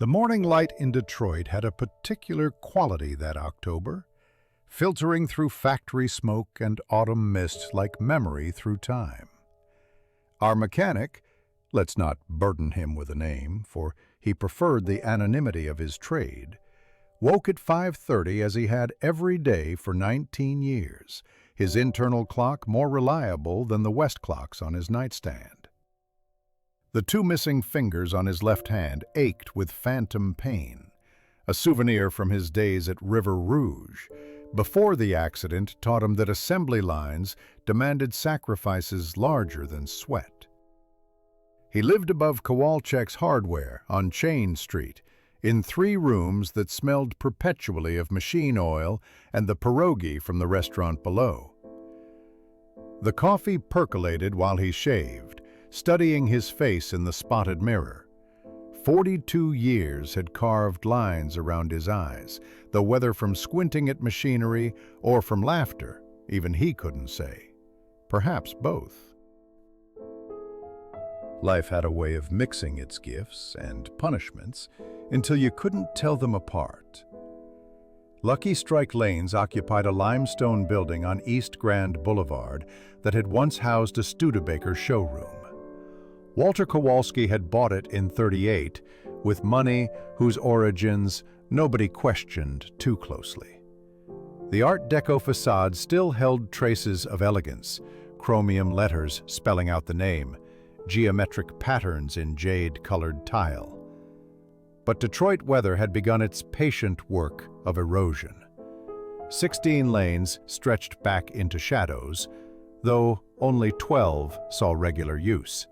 The morning light in Detroit had a particular quality that October, filtering through factory smoke and autumn mist like memory through time. Our mechanic, let's not burden him with a name, for he preferred the anonymity of his trade, woke at 5:30 as he had every day for 19 years, his internal clock more reliable than the West clocks on his nightstand. The two missing fingers on his left hand ached with phantom pain, a souvenir from his days at River Rouge. Before the accident taught him that assembly lines demanded sacrifices larger than sweat. He lived above Kowalczyk's Hardware on Chain Street, in 3 rooms that smelled perpetually of machine oil and the pierogi from the restaurant below. The coffee percolated while he shaved, studying his face in the spotted mirror. 42 years had carved lines around his eyes, though whether from squinting at machinery or from laughter, even he couldn't say. Perhaps both. Life had a way of mixing its gifts and punishments until you couldn't tell them apart. Lucky Strike Lanes occupied a limestone building on East Grand Boulevard that had once housed a Studebaker showroom. Walter Kowalski had bought it in '38 with money whose origins nobody questioned too closely. The Art Deco facade still held traces of elegance, chromium letters spelling out the name, geometric patterns in jade-colored tile. But Detroit weather had begun its patient work of erosion. 16 lanes stretched back into shadows, though only 12 saw regular use.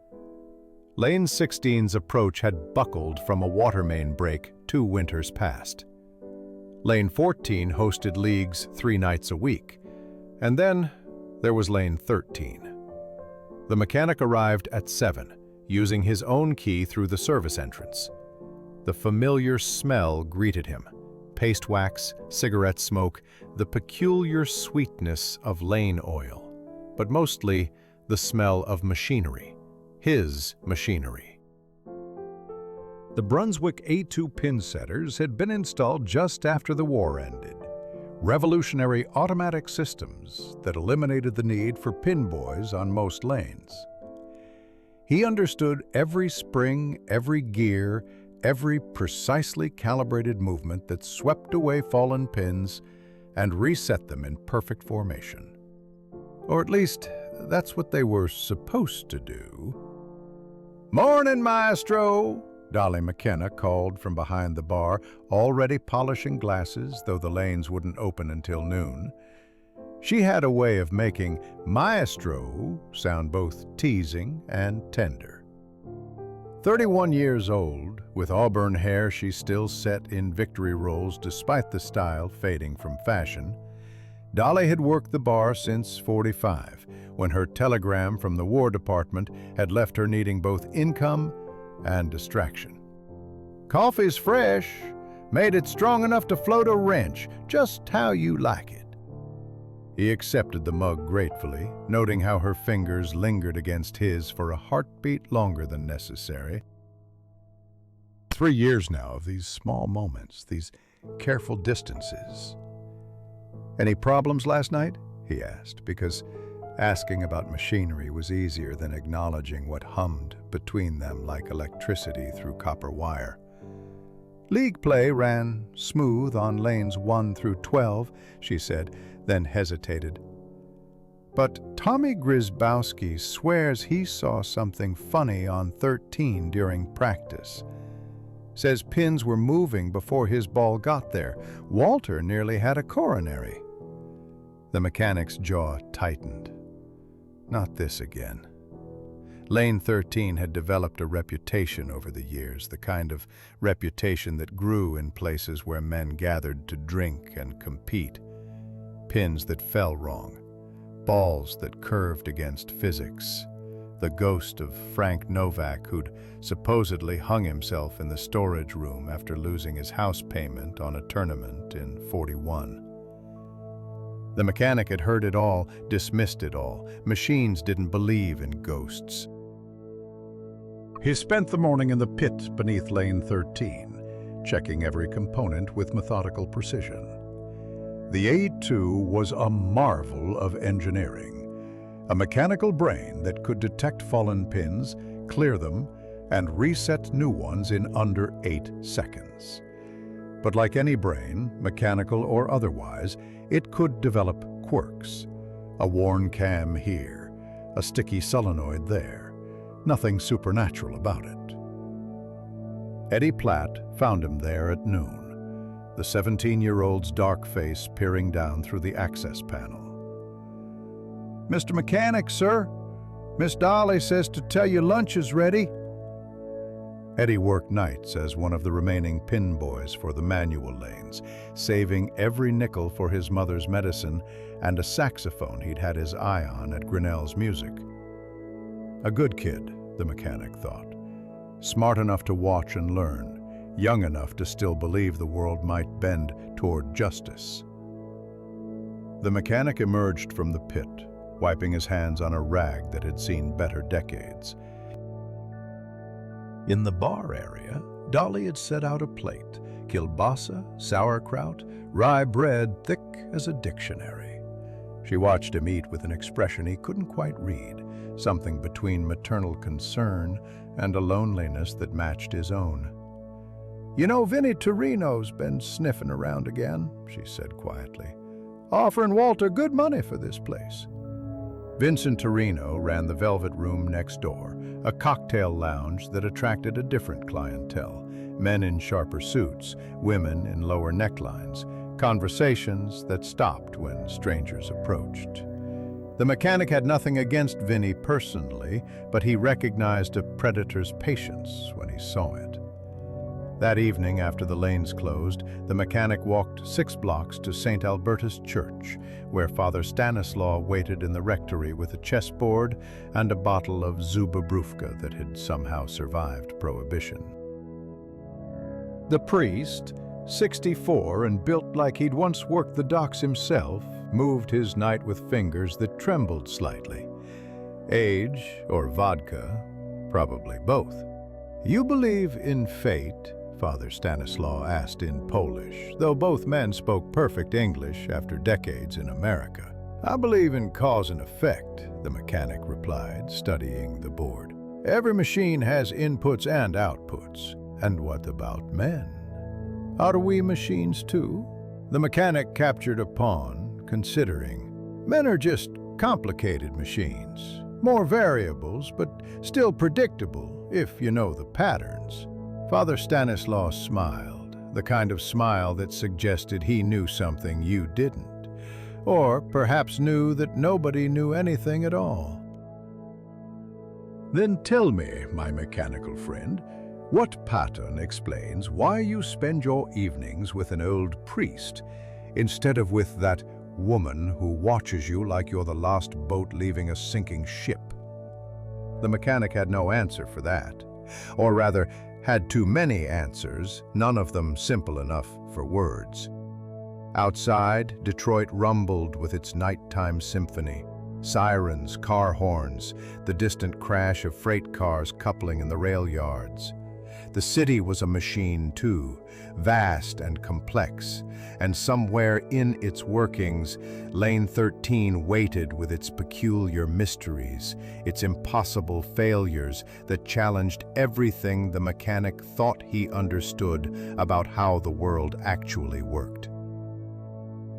Lane 16's approach had buckled from a water main break 2 winters past. Lane 14 hosted leagues 3 nights a week, and then there was Lane 13. The mechanic arrived at 7, using his own key through the service entrance. The familiar smell greeted him: paste wax, cigarette smoke, the peculiar sweetness of lane oil, but mostly the smell of machinery. His machinery. The Brunswick A2 pin setters had been installed just after the war ended. Revolutionary automatic systems that eliminated the need for pin boys on most lanes. He understood every spring, every gear, every precisely calibrated movement that swept away fallen pins and reset them in perfect formation. Or at least, that's what they were supposed to do. "Morning, maestro!" Dolly McKenna called from behind the bar, already polishing glasses, though the lanes wouldn't open until noon. She had a way of making maestro sound both teasing and tender. 31 years old, with auburn hair she still set in victory rolls despite the style fading from fashion, Dolly had worked the bar since '45, when her telegram from the War Department had left her needing both income and distraction. "Coffee's fresh, made it strong enough to float a wrench, just how you like it." He accepted the mug gratefully, noting how her fingers lingered against his for a heartbeat longer than necessary. 3 years now of these small moments, these careful distances. "Any problems last night?" he asked, because asking about machinery was easier than acknowledging what hummed between them like electricity through copper wire. "League play ran smooth on lanes 1 through 12, she said, then hesitated. "But Tommy Grzybowski swears he saw something funny on 13 during practice. Says pins were moving before his ball got there. Walter nearly had a coronary." The mechanic's jaw tightened. Not this again. Lane 13 had developed a reputation over the years, the kind of reputation that grew in places where men gathered to drink and compete. Pins that fell wrong, balls that curved against physics. The ghost of Frank Novak, who'd supposedly hung himself in the storage room after losing his house payment on a tournament in '41. The mechanic had heard it all, dismissed it all. Machines didn't believe in ghosts. He spent the morning in the pit beneath Lane 13, checking every component with methodical precision. The A2 was a marvel of engineering, a mechanical brain that could detect fallen pins, clear them, and reset new ones in under 8 seconds. But like any brain, mechanical or otherwise, it could develop quirks. A worn cam here, a sticky solenoid there. Nothing supernatural about it. Eddie Platt found him there at noon, the 17-year-old's dark face peering down through the access panel. "Mr. Mechanic, sir. Miss Dolly says to tell you lunch is ready." Eddie worked nights as one of the remaining pin boys for the manual lanes, saving every nickel for his mother's medicine and a saxophone he'd had his eye on at Grinnell's music. A good kid, the mechanic thought. Smart enough to watch and learn, young enough to still believe the world might bend toward justice. The mechanic emerged from the pit, wiping his hands on a rag that had seen better decades. In the bar area, Dolly had set out a plate, kielbasa, sauerkraut, rye bread thick as a dictionary. She watched him eat with an expression he couldn't quite read, something between maternal concern and a loneliness that matched his own. "You know, Vinnie Torino's been sniffing around again," she said quietly. "Offering Walter good money for this place." Vincent Torino ran the Velvet Room next door, a cocktail lounge that attracted a different clientele, men in sharper suits, women in lower necklines, conversations that stopped when strangers approached. The mechanic had nothing against Vinnie personally, but he recognized a predator's patience when he saw it. That evening, after the lanes closed, the mechanic walked 6 blocks to St. Albertus Church, where Father Stanislaw waited in the rectory with a chessboard and a bottle of Zubabrufka that had somehow survived Prohibition. The priest, 64 and built like he'd once worked the docks himself, moved his knight with fingers that trembled slightly. Age or vodka? Probably both. "You believe in fate?" Father Stanislaw asked in Polish, though both men spoke perfect English after decades in America. "I believe in cause and effect," the mechanic replied, studying the board. "Every machine has inputs and outputs. And what about men? Are we machines too?" The mechanic captured a pawn, considering. "Men are just complicated machines. More variables, but still predictable if you know the patterns." Father Stanislaw smiled, the kind of smile that suggested he knew something you didn't, or perhaps knew that nobody knew anything at all. "Then tell me, my mechanical friend, what pattern explains why you spend your evenings with an old priest instead of with that woman who watches you like you're the last boat leaving a sinking ship?" The mechanic had no answer for that, or rather, had too many answers, none of them simple enough for words. Outside, Detroit rumbled with its nighttime symphony. Sirens, car horns, the distant crash of freight cars coupling in the rail yards. The city was a machine too, vast and complex, and somewhere in its workings, Lane 13 waited with its peculiar mysteries, its impossible failures that challenged everything the mechanic thought he understood about how the world actually worked.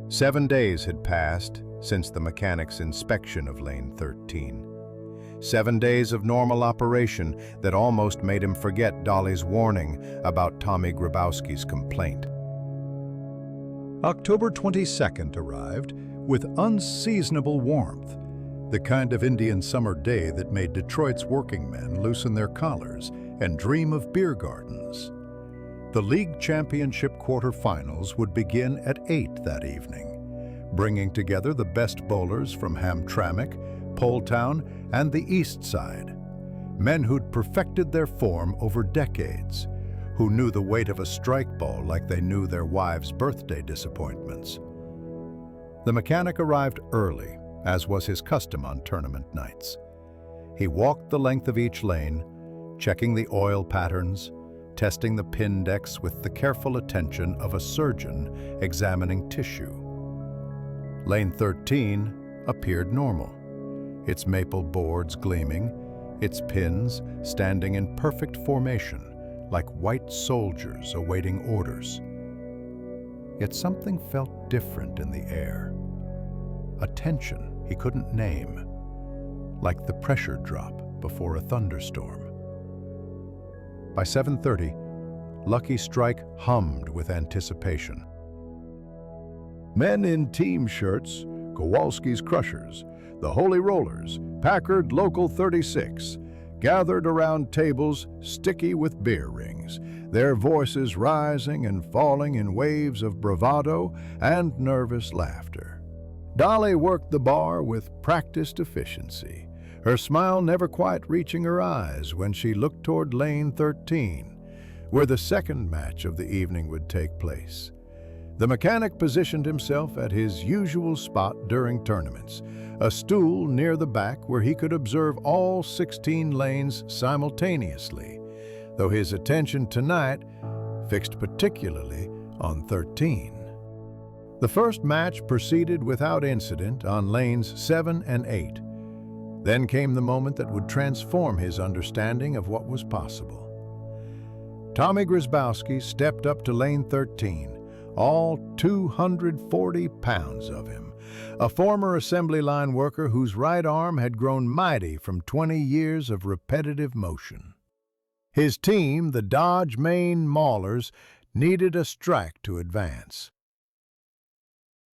7 days had passed since the mechanic's inspection of Lane 13. 7 days of normal operation that almost made him forget Dolly's warning about Tommy Grabowski's complaint. October 22nd arrived with unseasonable warmth, the kind of Indian summer day that made Detroit's working men loosen their collars and dream of beer gardens. The league championship quarterfinals would begin at 8 that evening, bringing together the best bowlers from Hamtramck, Poletown, and the East Side, men who'd perfected their form over decades, who knew the weight of a strike ball like they knew their wives' birthday disappointments. The mechanic arrived early, as was his custom on tournament nights. He walked the length of each lane, checking the oil patterns, testing the pin decks with the careful attention of a surgeon examining tissue. Lane 13 appeared normal, its maple boards gleaming, its pins standing in perfect formation, like white soldiers awaiting orders. Yet something felt different in the air, a tension he couldn't name, like the pressure drop before a thunderstorm. By 7:30, Lucky Strike hummed with anticipation. Men in team shirts, Kowalski's Crushers, the Holy Rollers, Packard Local 36, gathered around tables sticky with beer rings, their voices rising and falling in waves of bravado and nervous laughter. Dolly worked the bar with practiced efficiency, her smile never quite reaching her eyes when she looked toward Lane 13, where the second match of the evening would take place. The mechanic positioned himself at his usual spot during tournaments, a stool near the back where he could observe all 16 lanes simultaneously, though his attention tonight fixed particularly on 13. The first match proceeded without incident on lanes 7 and 8. Then came the moment that would transform his understanding of what was possible. Tommy Grzybowski stepped up to lane 13, all 240 pounds of him, a former assembly line worker whose right arm had grown mighty from 20 years of repetitive motion. His team, the Dodge Main Maulers, needed a strike to advance.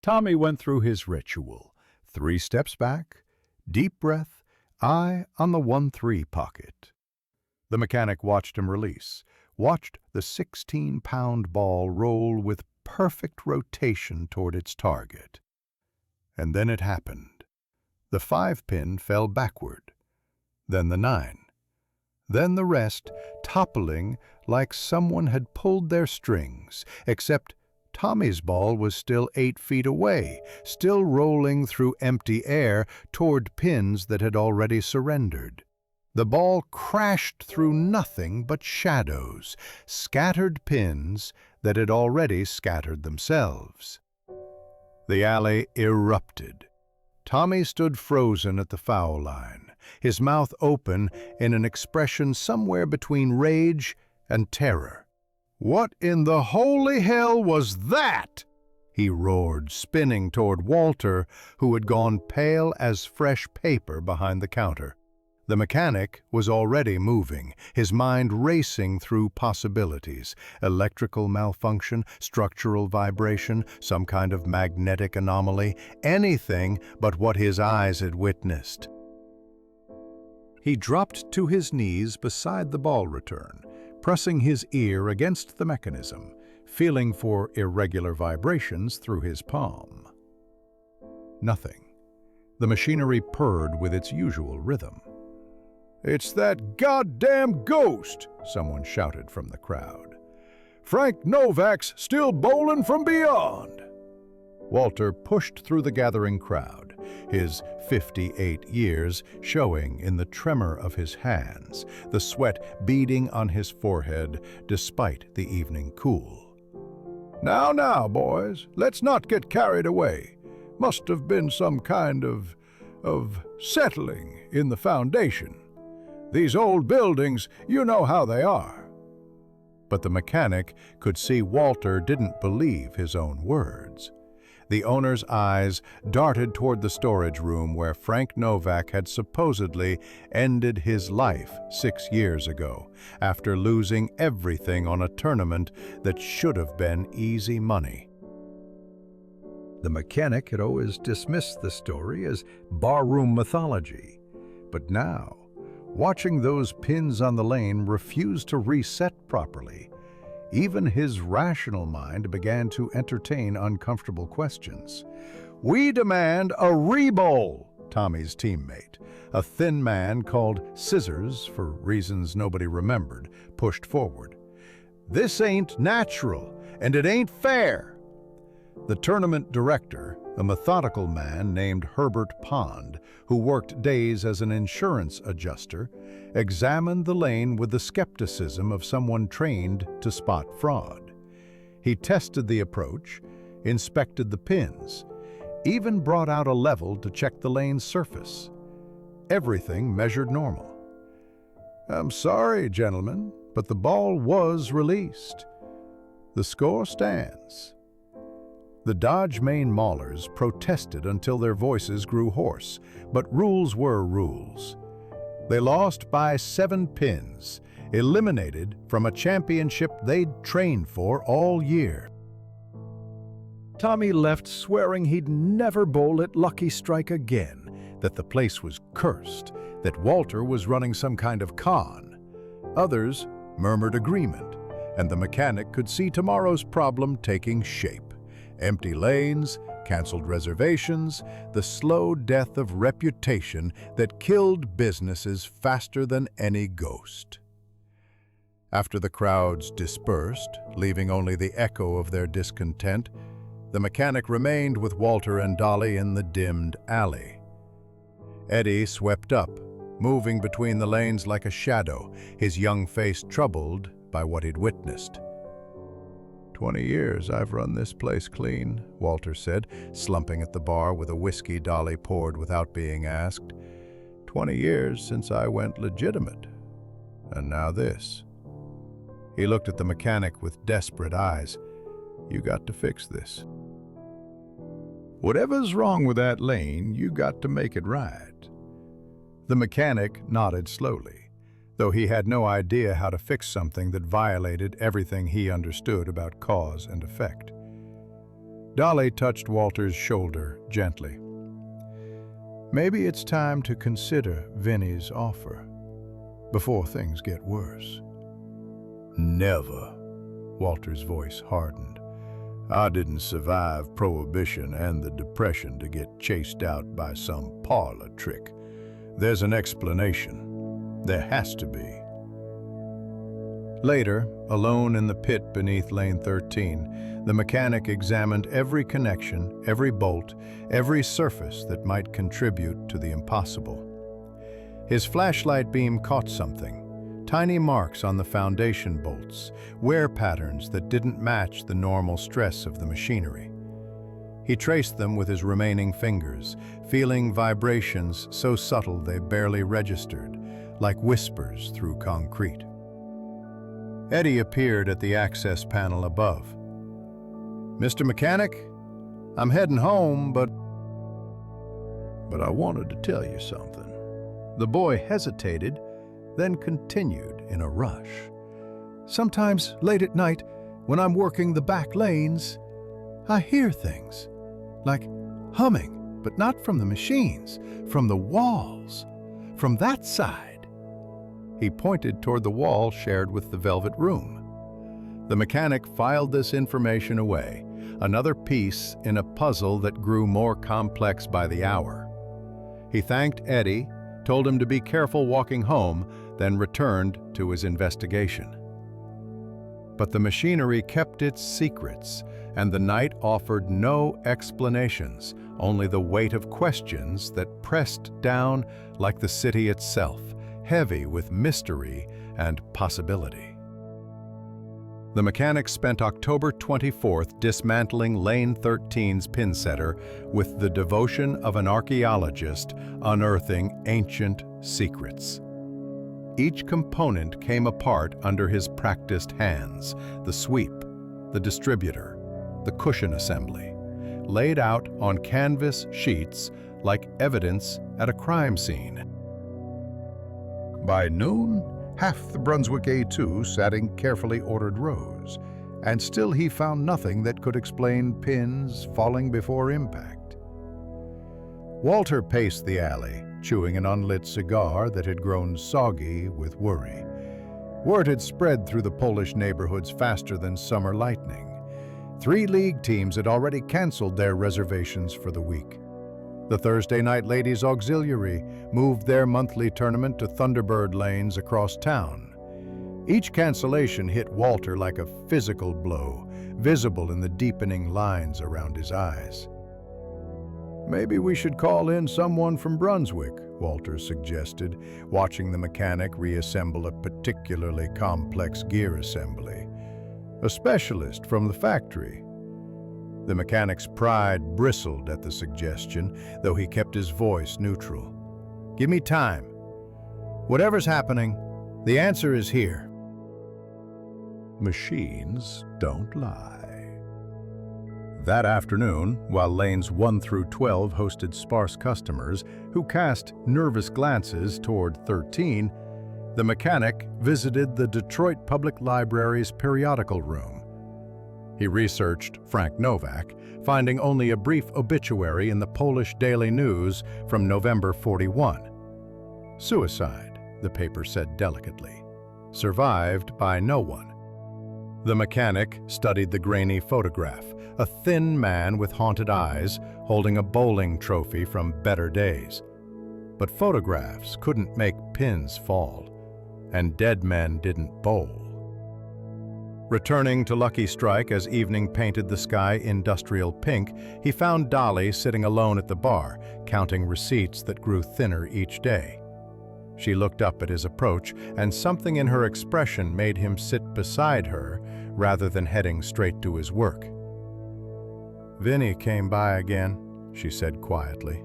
Tommy went through his ritual, 3 steps back, deep breath, eye on the 1-3 pocket. The mechanic watched him release, watched the 16-pound ball roll with perfect rotation toward its target. And then it happened. The 5-pin fell backward, then the 9, then the rest, toppling like someone had pulled their strings, except Tommy's ball was still 8 feet away, still rolling through empty air toward pins that had already surrendered. The ball crashed through nothing but shadows, scattered pins that had already scattered themselves. The alley erupted. Tommy stood frozen at the foul line, his mouth open in an expression somewhere between rage and terror. "What in the holy hell was that?" he roared, spinning toward Walter, who had gone pale as fresh paper behind the counter. The mechanic was already moving, his mind racing through possibilities: electrical malfunction, structural vibration, some kind of magnetic anomaly, anything but what his eyes had witnessed. He dropped to his knees beside the ball return, pressing his ear against the mechanism, feeling for irregular vibrations through his palm. Nothing. The machinery purred with its usual rhythm. "It's that goddamn ghost!" someone shouted from the crowd. "Frank Novak's still bowling from beyond!" Walter pushed through the gathering crowd, his 58 years showing in the tremor of his hands, the sweat beading on his forehead despite the evening cool. Now, boys, let's not get carried away. Must have been some kind of settling in the foundation. These old buildings, you know how they are." But the mechanic could see Walter didn't believe his own words. The owner's eyes darted toward the storage room where Frank Novak had supposedly ended his life 6 years ago, after losing everything on a tournament that should have been easy money. The mechanic had always dismissed the story as barroom mythology, but now, watching those pins on the lane refuse to reset properly, even his rational mind began to entertain uncomfortable questions. "We demand a re-bowl," Tommy's teammate, a thin man called Scissors for reasons nobody remembered, pushed forward. "This ain't natural, and it ain't fair." The tournament director, A methodical man named Herbert Pond, who worked days as an insurance adjuster, examined the lane with the skepticism of someone trained to spot fraud. He tested the approach, inspected the pins, even brought out a level to check the lane's surface. Everything measured normal. "I'm sorry, gentlemen, but the ball was released. The score stands." The Dodge Main Maulers protested until their voices grew hoarse, but rules were rules. They lost by 7 pins, eliminated from a championship they'd trained for all year. Tommy left swearing he'd never bowl at Lucky Strike again, that the place was cursed, that Walter was running some kind of con. Others murmured agreement, and the mechanic could see tomorrow's problem taking shape. Empty lanes, canceled reservations, the slow death of reputation that killed businesses faster than any ghost. After the crowds dispersed, leaving only the echo of their discontent, the mechanic remained with Walter and Dolly in the dimmed alley. Eddie swept up, moving between the lanes like a shadow, his young face troubled by what he'd witnessed. 20 years I've run this place clean," Walter said, slumping at the bar with a whiskey Dolly poured without being asked. 20 years since I went legitimate. And now this." He looked at the mechanic with desperate eyes. "You got to fix this. Whatever's wrong with that lane, you got to make it right." The mechanic nodded slowly, though he had no idea how to fix something that violated everything he understood about cause and effect. Dolly touched Walter's shoulder gently. "Maybe it's time to consider Vinny's offer, before things get worse." "Never," Walter's voice hardened. "I didn't survive Prohibition and the Depression to get chased out by some parlor trick. There's an explanation. There has to be." Later, alone in the pit beneath Lane 13, the mechanic examined every connection, every bolt, every surface that might contribute to the impossible. His flashlight beam caught something: tiny marks on the foundation bolts, wear patterns that didn't match the normal stress of the machinery. He traced them with his remaining fingers, feeling vibrations so subtle they barely registered, like whispers through concrete. Eddie appeared at the access panel above. "Mr. Mechanic, I'm heading home, but I wanted to tell you something." The boy hesitated, then continued in a rush. "Sometimes late at night, when I'm working the back lanes, I hear things, like humming, but not from the machines, from the walls, from that side." He pointed toward the wall shared with the Velvet Room. The mechanic filed this information away, another piece in a puzzle that grew more complex by the hour. He thanked Eddie, told him to be careful walking home, then returned to his investigation. But the machinery kept its secrets, and the night offered no explanations, only the weight of questions that pressed down like the city itself, heavy with mystery and possibility. The mechanic spent October 24th dismantling Lane 13's pin setter with the devotion of an archaeologist unearthing ancient secrets. Each component came apart under his practiced hands: the sweep, the distributor, the cushion assembly, laid out on canvas sheets like evidence at a crime scene. By noon, half the Brunswick A2 sat in carefully ordered rows, and still he found nothing that could explain pins falling before impact. Walter paced the alley, chewing an unlit cigar that had grown soggy with worry. Word had spread through the Polish neighborhoods faster than summer lightning. 3 league teams had already canceled their reservations for the week. The Thursday Night Ladies Auxiliary moved their monthly tournament to Thunderbird lanes across town. Each cancellation hit Walter like a physical blow, visible in the deepening lines around his eyes. Maybe we should call in someone from Brunswick, Walter suggested, watching the mechanic reassemble a particularly complex gear assembly. A specialist from the factory. The mechanic's pride bristled at the suggestion, though he kept his voice neutral. Give me time. Whatever's happening, the answer is here. Machines don't lie. That afternoon, while lanes 1 through 12 hosted sparse customers who cast nervous glances toward 13, the mechanic visited the Detroit Public Library's periodical room. He researched Frank Novak, finding only a brief obituary in the Polish Daily News from November 41. Suicide, the paper said delicately. Survived by no one. The mechanic studied the grainy photograph, a thin man with haunted eyes holding a bowling trophy from better days. But photographs couldn't make pins fall, and dead men didn't bowl. Returning to Lucky Strike as evening painted the sky industrial pink, he found Dolly sitting alone at the bar, counting receipts that grew thinner each day. She looked up at his approach, and something in her expression made him sit beside her rather than heading straight to his work. "Vinny came by again," she said quietly.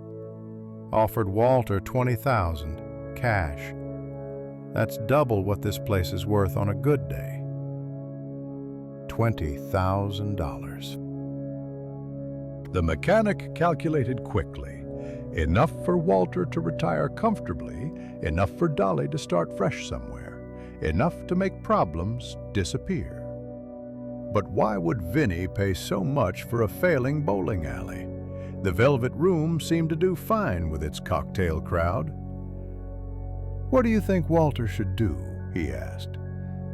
"Offered Walter $20,000, cash. That's double what this place is worth on a good day." $20,000. The mechanic calculated quickly. Enough for Walter to retire comfortably, enough for Dolly to start fresh somewhere, enough to make problems disappear. But why would Vinny pay so much for a failing bowling alley? The Velvet Room seemed to do fine with its cocktail crowd. "What do you think Walter should do?" he asked.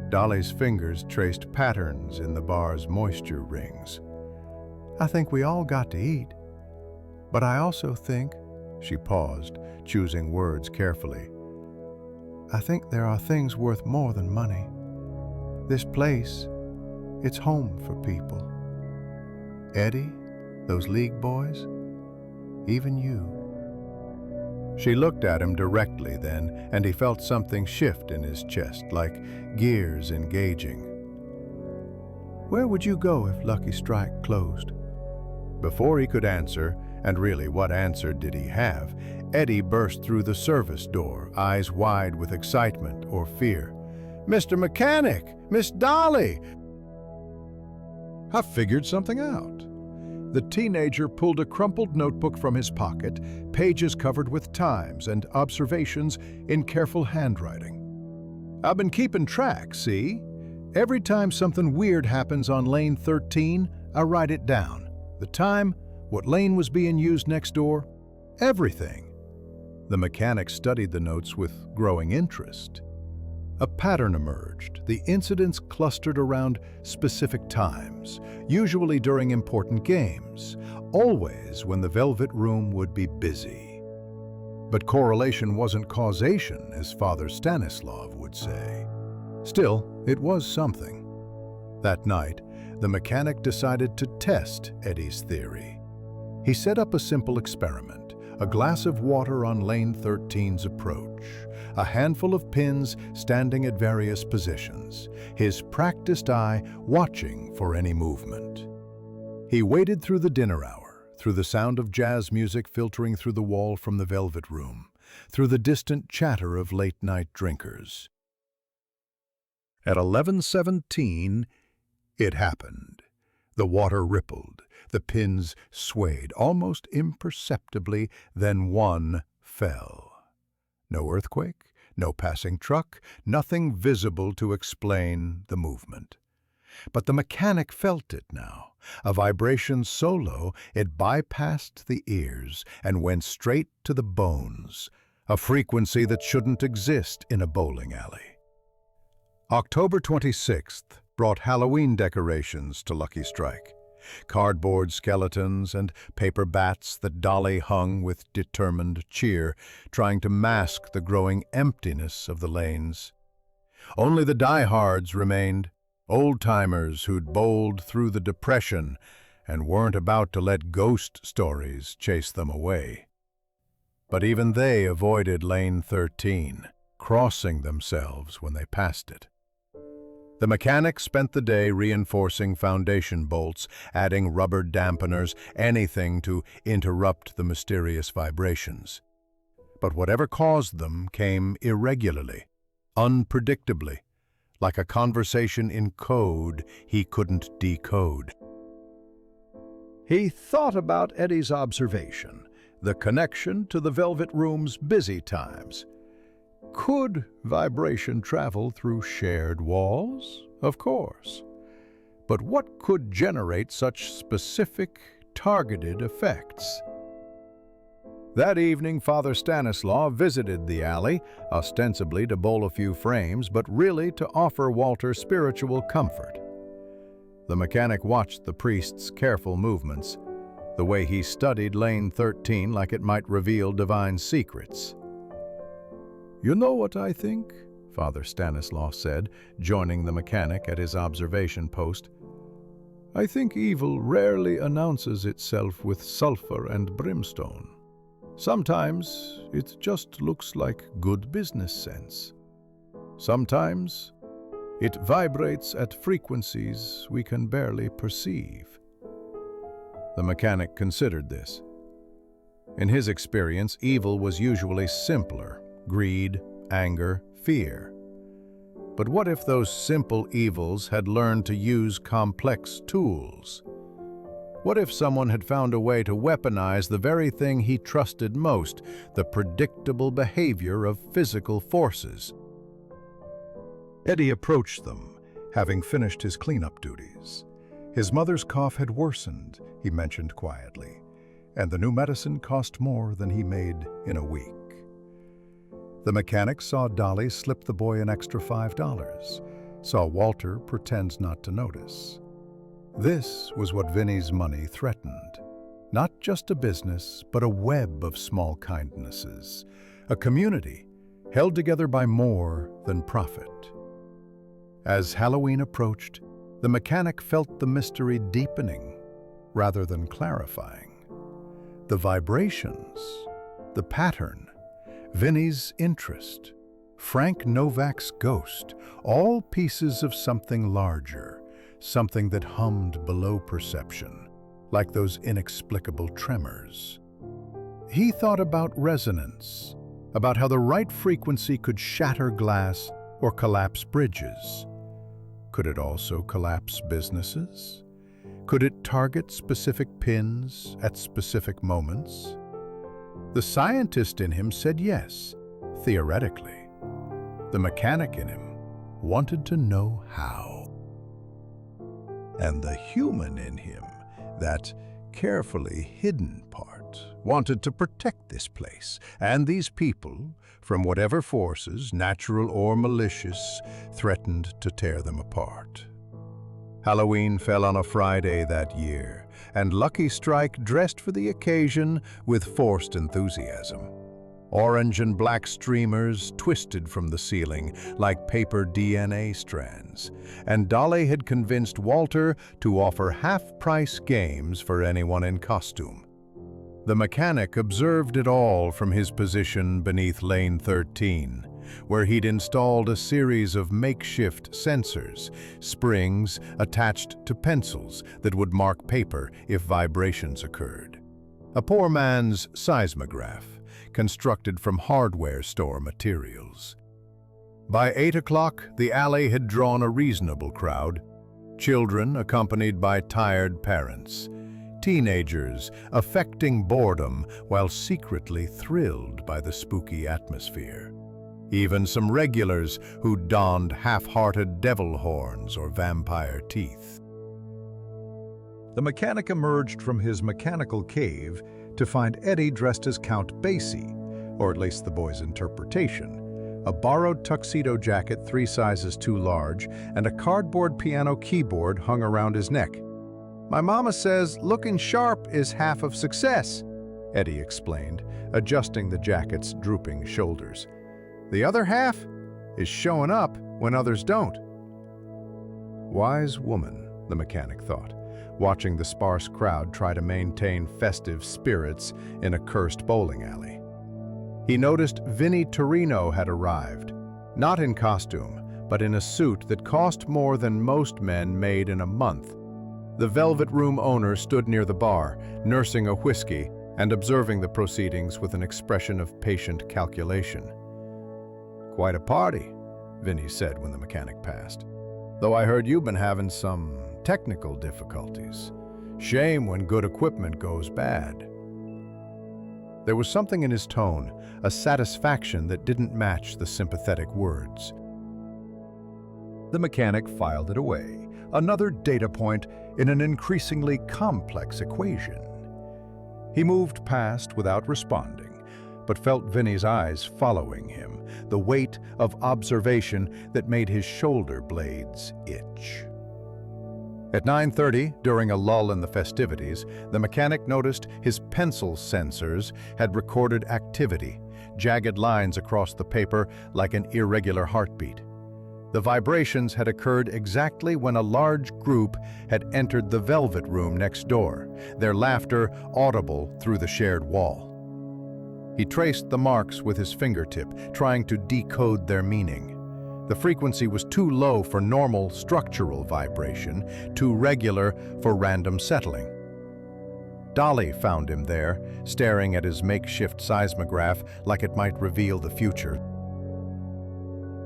Dolly's fingers traced patterns in the bar's moisture rings. "I think we all got to eat. But I also think," she paused, choosing words carefully, "I think there are things worth more than money. This place, it's home for people. Eddie, those league boys, even you." She looked at him directly then, and he felt something shift in his chest, like gears engaging. "Where would you go if Lucky Strike closed?" Before he could answer, and really what answer did he have, Eddie burst through the service door, eyes wide with excitement or fear. "Mr. Mechanic! Miss Dolly!" "I've figured something out." The teenager pulled a crumpled notebook from his pocket, pages covered with times and observations in careful handwriting. "I've been keeping track, see? Every time something weird happens on lane 13, I write it down. The time, what lane was being used next door, everything." The mechanic studied the notes with growing interest. A pattern emerged. The incidents clustered around specific times, usually during important games, always when the Velvet Room would be busy. But correlation wasn't causation, as Father Stanislav would say. Still, it was something. That night, the mechanic decided to test Eddie's theory. He set up a simple experiment, a glass of water on lane 13's approach, a handful of pins standing at various positions, his practiced eye watching for any movement. He waited through the dinner hour, through the sound of jazz music filtering through the wall from the Velvet Room, through the distant chatter of late-night drinkers. At 11:17, it happened. The water rippled, the pins swayed almost imperceptibly, then one fell. No earthquake, no passing truck, nothing visible to explain the movement. But the mechanic felt it now, a vibration so low it bypassed the ears and went straight to the bones, a frequency that shouldn't exist in a bowling alley. October 26th brought Halloween decorations to Lucky Strike. Cardboard skeletons and paper bats that Dolly hung with determined cheer, trying to mask the growing emptiness of the lanes. Only the diehards remained, old-timers who'd bowled through the Depression and weren't about to let ghost stories chase them away. But even they avoided lane 13, crossing themselves when they passed it. The mechanic spent the day reinforcing foundation bolts, adding rubber dampeners, anything to interrupt the mysterious vibrations. But whatever caused them came irregularly, unpredictably, like a conversation in code he couldn't decode. He thought about Eddie's observation, the connection to the Velvet Room's busy times. Could vibration travel through shared walls? Of course. But what could generate such specific, targeted effects? That evening, Father Stanislaw visited the alley, ostensibly to bowl a few frames, but really to offer Walter spiritual comfort. The mechanic watched the priest's careful movements, the way he studied lane 13 like it might reveal divine secrets. "You know what I think?" Father Stanislaw said, joining the mechanic at his observation post. "I think evil rarely announces itself with sulfur and brimstone. Sometimes it just looks like good business sense. Sometimes it vibrates at frequencies we can barely perceive." The mechanic considered this. In his experience, evil was usually simpler: greed, anger, fear. But what if those simple evils had learned to use complex tools? What if someone had found a way to weaponize the very thing he trusted most, the predictable behavior of physical forces? Eddie approached them, having finished his cleanup duties. His mother's cough had worsened, he mentioned quietly, and the new medicine cost more than he made in a week. The mechanic saw Dolly slip the boy an extra $5, saw Walter pretend not to notice. This was what Vinny's money threatened. Not just a business, but a web of small kindnesses, a community held together by more than profit. As Halloween approached, the mechanic felt the mystery deepening rather than clarifying. The vibrations, the pattern, Vinny's interest, Frank Novak's ghost, all pieces of something larger, something that hummed below perception, like those inexplicable tremors. He thought about resonance, about how the right frequency could shatter glass or collapse bridges. Could it also collapse businesses? Could it target specific pins at specific moments? The scientist in him said yes, theoretically. The mechanic in him wanted to know how. And the human in him, that carefully hidden part, wanted to protect this place and these people from whatever forces, natural or malicious, threatened to tear them apart. Halloween fell on a Friday that year, and Lucky Strike dressed for the occasion with forced enthusiasm. Orange and black streamers twisted from the ceiling like paper DNA strands, and Dolly had convinced Walter to offer half-price games for anyone in costume. The mechanic observed it all from his position beneath lane 13, where he'd installed a series of makeshift sensors, springs attached to pencils that would mark paper if vibrations occurred. A poor man's seismograph, constructed from hardware store materials. By 8 o'clock, the alley had drawn a reasonable crowd. Children accompanied by tired parents. Teenagers affecting boredom while secretly thrilled by the spooky atmosphere. Even some regulars who donned half-hearted devil horns or vampire teeth. The mechanic emerged from his mechanical cave to find Eddie dressed as Count Basie, or at least the boy's interpretation, a borrowed tuxedo jacket 3 sizes too large, and a cardboard piano keyboard hung around his neck. "My mama says looking sharp is half of success," Eddie explained, adjusting the jacket's drooping shoulders. "The other half is showing up when others don't." Wise woman, the mechanic thought. watching the sparse crowd try to maintain festive spirits in a cursed bowling alley. He noticed Vinnie Torino had arrived, not in costume, but in a suit that cost more than most men made in a month. The Velvet Room owner stood near the bar, nursing a whiskey and observing the proceedings with an expression of patient calculation. "Quite a party," Vinnie said when the mechanic passed. "Though I heard you've been having some technical difficulties. Shame when good equipment goes bad." There was something in his tone, a satisfaction that didn't match the sympathetic words. The mechanic filed it away, another data point in an increasingly complex equation. He moved past without responding, but felt Vinnie's eyes following him, the weight of observation that made his shoulder blades itch. At 9:30, during a lull in the festivities, the mechanic noticed his pencil sensors had recorded activity, jagged lines across the paper like an irregular heartbeat. The vibrations had occurred exactly when a large group had entered the Velvet Room next door, their laughter audible through the shared wall. He traced the marks with his fingertip, trying to decode their meaning. The frequency was too low for normal structural vibration, too regular for random settling. Dolly found him there, staring at his makeshift seismograph like it might reveal the future.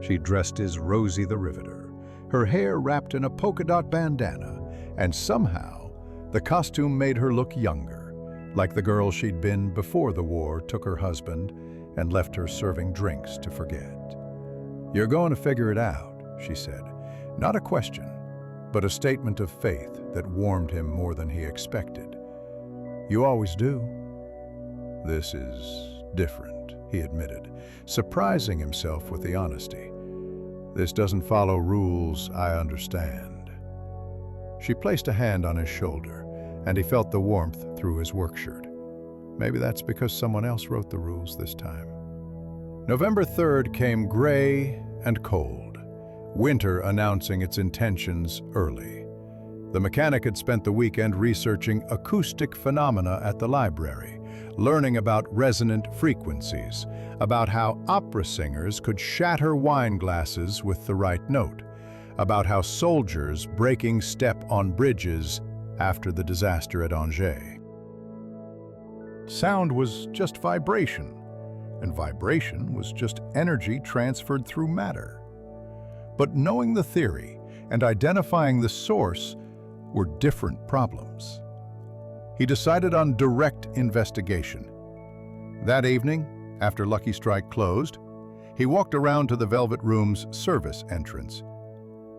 She dressed as Rosie the Riveter, her hair wrapped in a polka-dot bandana, and somehow the costume made her look younger, like the girl she'd been before the war took her husband and left her serving drinks to forget. "You're going to figure it out," she said. Not a question, but a statement of faith that warmed him more than he expected. "You always do." "This is different," he admitted, surprising himself with the honesty. "This doesn't follow rules I understand." She placed a hand on his shoulder, and he felt the warmth through his work shirt. Maybe that's because someone else wrote the rules this time. November 3rd came gray and cold, winter announcing its intentions early. The mechanic had spent the weekend researching acoustic phenomena at the library, learning about resonant frequencies, about how opera singers could shatter wine glasses with the right note, about how soldiers breaking step on bridges after the disaster at Angers. Sound was just vibration, and vibration was just energy transferred through matter. But knowing the theory and identifying the source were different problems. He decided on direct investigation. That evening, after Lucky Strike closed, he walked around to the Velvet Room's service entrance.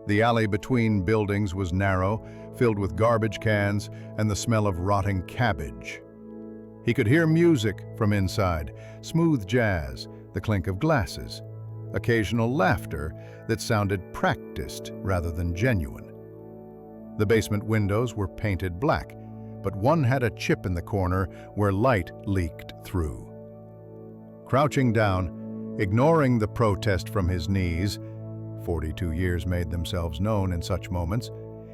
The alley between buildings was narrow, filled with garbage cans and the smell of rotting cabbage. He could hear music from inside, smooth jazz, the clink of glasses, occasional laughter that sounded practiced rather than genuine. The basement windows were painted black, but one had a chip in the corner where light leaked through. Crouching down, ignoring the protest from his knees, 42 years made themselves known in such moments,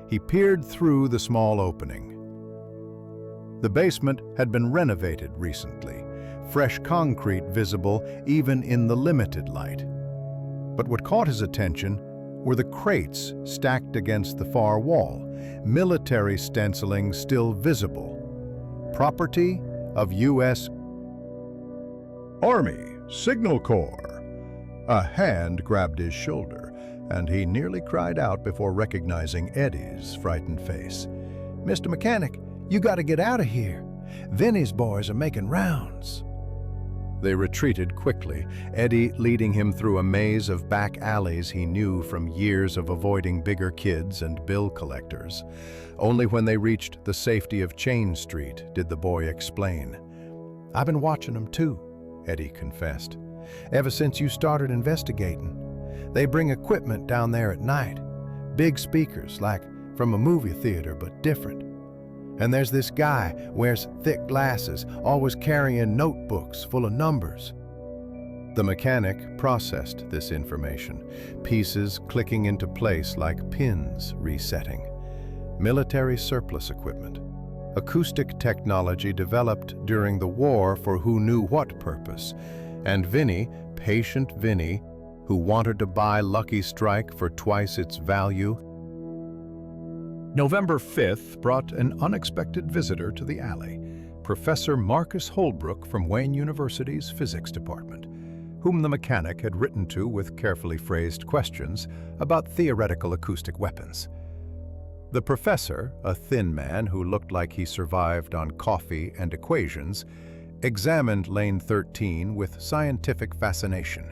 he peered through the small opening. The basement had been renovated recently, fresh concrete visible even in the limited light. But what caught his attention were the crates stacked against the far wall, military stenciling still visible. Property of U.S. Army Signal Corps. A hand grabbed his shoulder, and he nearly cried out before recognizing Eddie's frightened face. "Mr. Mechanic, you got to get out of here. Vinnie's boys are making rounds." They retreated quickly, Eddie leading him through a maze of back alleys he knew from years of avoiding bigger kids and bill collectors. Only when they reached the safety of Chain Street did the boy explain. "I've been watching them too," Eddie confessed, "ever since you started investigating. They bring equipment down there at night, big speakers like from a movie theater but different. And there's this guy, wears thick glasses, always carrying notebooks full of numbers." The mechanic processed this information, pieces clicking into place like pins resetting. military surplus equipment, acoustic technology developed during the war for who knew what purpose, and Vinny, patient Vinny, who wanted to buy Lucky Strike for twice its value. November 5th brought an unexpected visitor to the alley, Professor Marcus Holbrook from Wayne University's physics department, whom the mechanic had written to with carefully phrased questions about theoretical acoustic weapons. The professor, a thin man who looked like he survived on coffee and equations, examined Lane 13 with scientific fascination.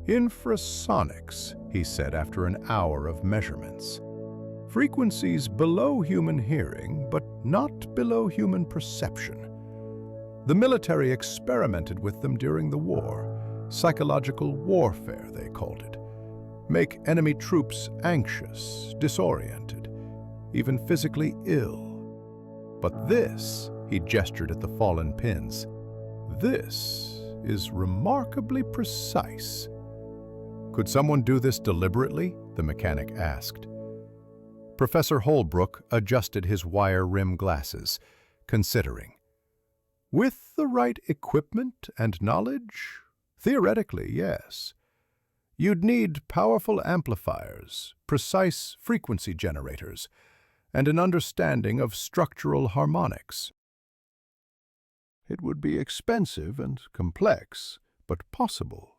"Infrasonics," he said after an hour of measurements. "Frequencies below human hearing, but not below human perception. The military experimented with them during the war. Psychological warfare, they called it. Make enemy troops anxious, disoriented, even physically ill. But this," he gestured at the fallen pins, "this is remarkably precise." "Could someone do this deliberately?" the mechanic asked. Professor Holbrook adjusted his wire-rimmed glasses, considering. "With the right equipment and knowledge? Theoretically, yes. You'd need powerful amplifiers, precise frequency generators, and an understanding of structural harmonics. It would be expensive and complex, but possible."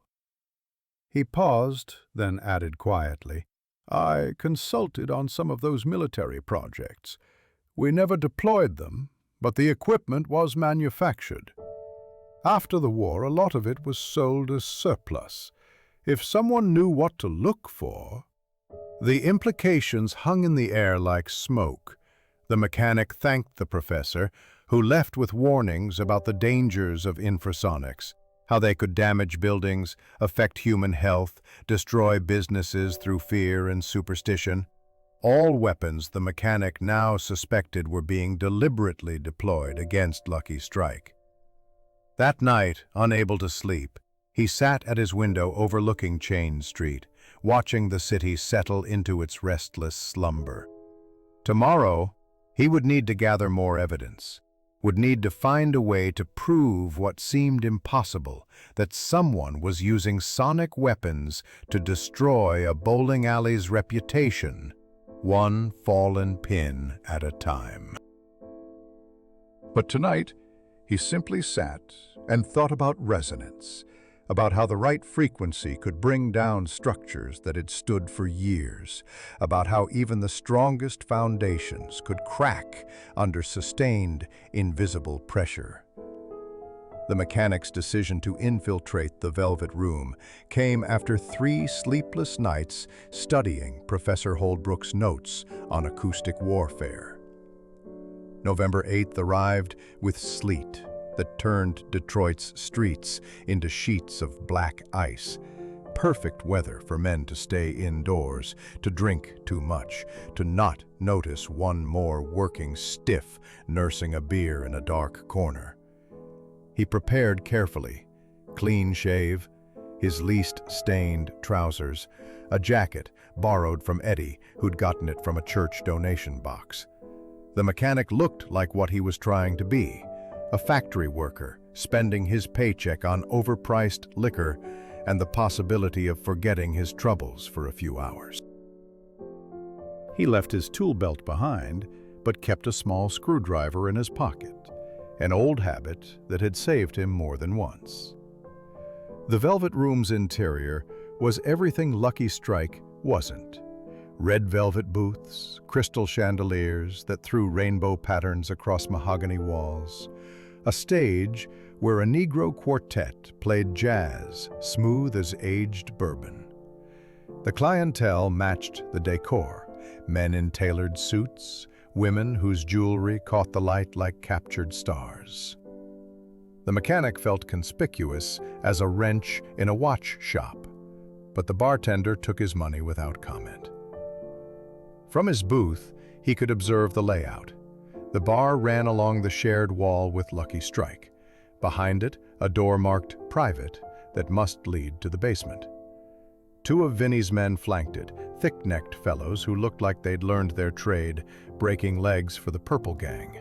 He paused, then added quietly, "I consulted on some of those military projects. We never deployed them, but the equipment was manufactured. After the war, a lot of it was sold as surplus. If someone knew what to look for..." The implications hung in the air like smoke. The mechanic thanked the professor, who left with warnings about the dangers of infrasonics, how they could damage buildings, affect human health, destroy businesses through fear and superstition. All weapons the mechanic now suspected were being deliberately deployed against Lucky Strike. That night, unable to sleep, he sat at his window overlooking Chain Street, watching the city settle into its restless slumber. Tomorrow, he would need to gather more evidence, would need to find a way to prove what seemed impossible, that someone was using sonic weapons to destroy a bowling alley's reputation, one fallen pin at a time. But tonight, he simply sat and thought about resonance, about how the right frequency could bring down structures that had stood for years, about how even the strongest foundations could crack under sustained, invisible pressure. The mechanic's decision to infiltrate the Velvet Room came after 3 sleepless nights studying Professor Holbrook's notes on acoustic warfare. November 8th arrived with sleet that turned Detroit's streets into sheets of black ice. Perfect weather for men to stay indoors, to drink too much, to not notice one more working stiff nursing a beer in a dark corner. He prepared carefully, clean shave, his least stained trousers, a jacket borrowed from Eddie, who'd gotten it from a church donation box. The mechanic looked like what he was trying to be, a factory worker spending his paycheck on overpriced liquor and the possibility of forgetting his troubles for a few hours. He left his tool belt behind, but kept a small screwdriver in his pocket, an old habit that had saved him more than once. The Velvet Room's interior was everything Lucky Strike wasn't. Red velvet booths, crystal chandeliers that threw rainbow patterns across mahogany walls, a stage where a Negro quartet played jazz, smooth as aged bourbon. The clientele matched the decor, men in tailored suits, women whose jewelry caught the light like captured stars. The mechanic felt conspicuous as a wrench in a watch shop, but the bartender took his money without comment. From his booth, he could observe the layout. The bar ran along the shared wall with Lucky Strike. Behind it, a door marked "Private" that must lead to the basement. 2 of Vinny's men flanked it, thick-necked fellows who looked like they'd learned their trade, breaking legs for the Purple Gang.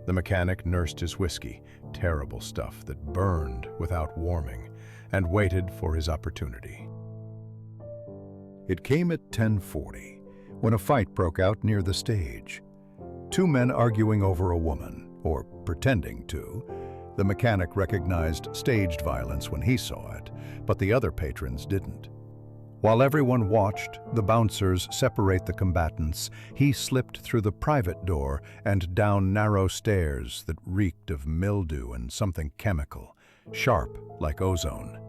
The mechanic nursed his whiskey, terrible stuff that burned without warming, and waited for his opportunity. It came at 10:40, when a fight broke out near the stage. Two men arguing over a woman, or pretending to. The mechanic recognized staged violence when he saw it, but the other patrons didn't. While everyone watched the bouncers separate the combatants, he slipped through the private door and down narrow stairs that reeked of mildew and something chemical, sharp like ozone.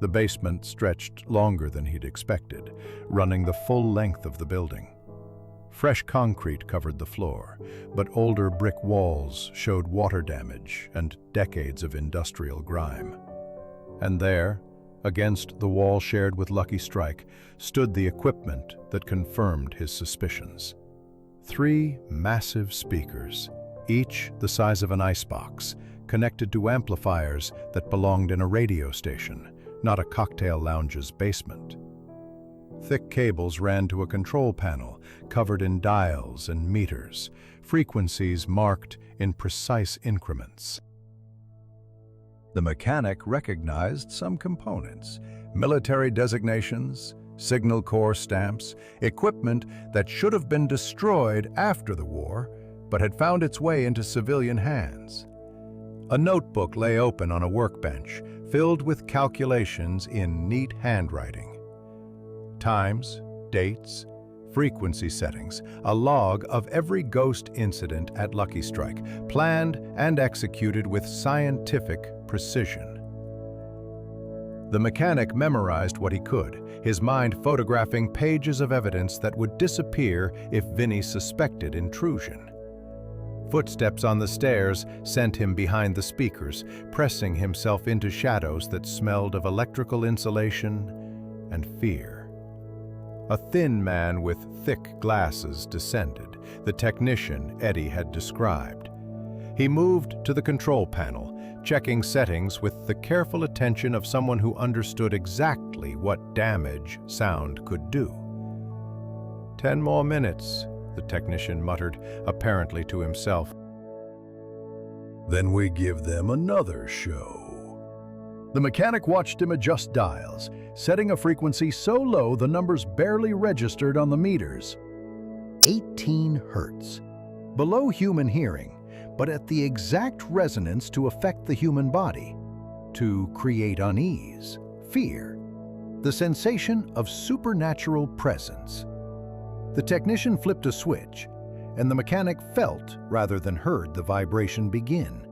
The basement stretched longer than he'd expected, running the full length of the building. Fresh concrete covered the floor, but older brick walls showed water damage and decades of industrial grime. And there, against the wall shared with Lucky Strike, stood the equipment that confirmed his suspicions. 3 massive speakers, each the size of an icebox, connected to amplifiers that belonged in a radio station, not a cocktail lounge's basement. Thick cables ran to a control panel covered in dials and meters, frequencies marked in precise increments. The mechanic recognized some components, military designations, signal corps stamps, equipment that should have been destroyed after the war, but had found its way into civilian hands. A notebook lay open on a workbench, filled with calculations in neat handwriting. Times, dates, frequency settings, a log of every ghost incident at Lucky Strike, planned and executed with scientific precision. The mechanic memorized what he could, his mind photographing pages of evidence that would disappear if Vinny suspected intrusion. Footsteps on the stairs sent him behind the speakers, pressing himself into shadows that smelled of electrical insulation and fear. A thin man with thick glasses descended, the technician Eddie had described. He moved to the control panel, checking settings with the careful attention of someone who understood exactly what damage sound could do. 10 more minutes, the technician muttered, apparently to himself. Then we give them another show. The mechanic watched him adjust dials, setting a frequency so low the numbers barely registered on the meters. 18 hertz. Below human hearing, but at the exact resonance to affect the human body, to create unease, fear, the sensation of supernatural presence. The technician flipped a switch, and the mechanic felt rather than heard the vibration begin,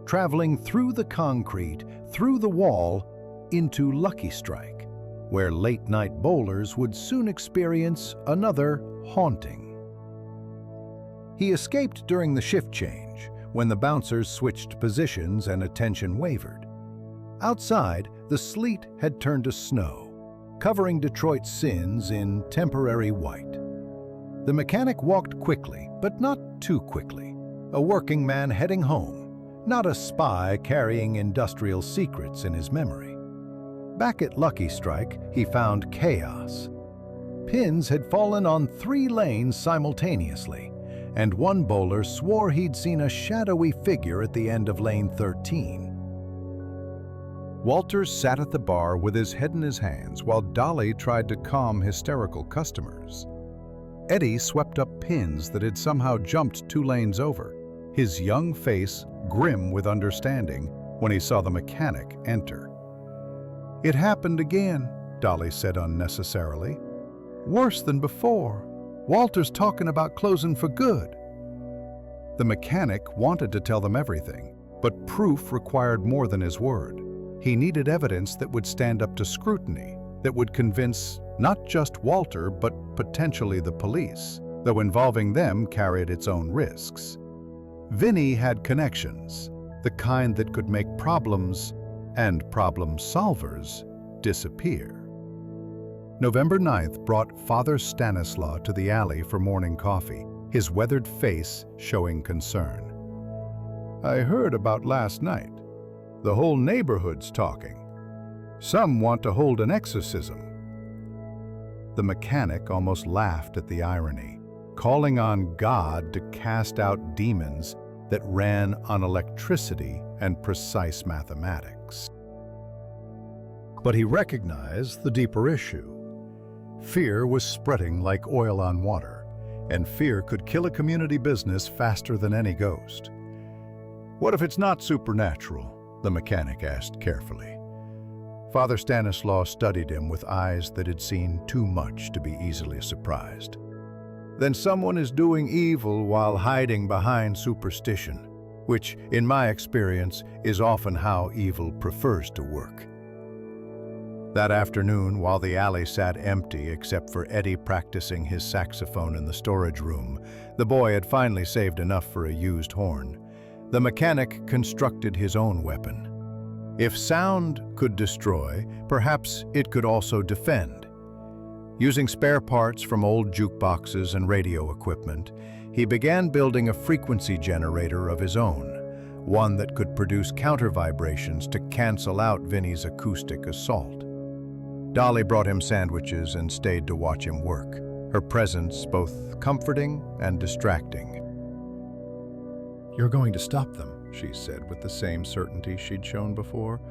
traveling through the concrete, through the wall, into Lucky Strike, where late-night bowlers would soon experience another haunting. He escaped during the shift change, when the bouncers switched positions and attention wavered. Outside, the sleet had turned to snow, covering Detroit's sins in temporary white. The mechanic walked quickly, but not too quickly, a working man heading home, not a spy carrying industrial secrets in his memory. Back at Lucky Strike, he found chaos. Pins had fallen on 3 lanes simultaneously, and one bowler swore he'd seen a shadowy figure at the end of lane 13. Walter sat at the bar with his head in his hands while Dolly tried to calm hysterical customers. Eddie swept up pins that had somehow jumped 2 lanes over, his young face grim with understanding when he saw the mechanic enter. It happened again, Dolly said unnecessarily. Worse than before. Walter's talking about closing for good. The mechanic wanted to tell them everything, but proof required more than his word. He needed evidence that would stand up to scrutiny, that would convince not just Walter, but potentially the police, though involving them carried its own risks. Vinny had connections, the kind that could make problems and problem solvers disappear. November 9th brought Father Stanislaw to the alley for morning coffee, his weathered face showing concern. I heard about last night. The whole neighborhood's talking. Some want to hold an exorcism. The mechanic almost laughed at the irony, calling on God to cast out demons that ran on electricity and precise mathematics. But he recognized the deeper issue. Fear was spreading like oil on water, and fear could kill a community business faster than any ghost. "What if it's not supernatural?" the mechanic asked carefully. Father Stanislaw studied him with eyes that had seen too much to be easily surprised. "Then someone is doing evil while hiding behind superstition, which, in my experience, is often how evil prefers to work." That afternoon, while the alley sat empty except for Eddie practicing his saxophone in the storage room, the boy had finally saved enough for a used horn. The mechanic constructed his own weapon. If sound could destroy, perhaps it could also defend. Using spare parts from old jukeboxes and radio equipment, he began building a frequency generator of his own, one that could produce counter vibrations to cancel out Vinny's acoustic assault. Dolly brought him sandwiches and stayed to watch him work, her presence both comforting and distracting. "You're going to stop them," she said with the same certainty she'd shown before.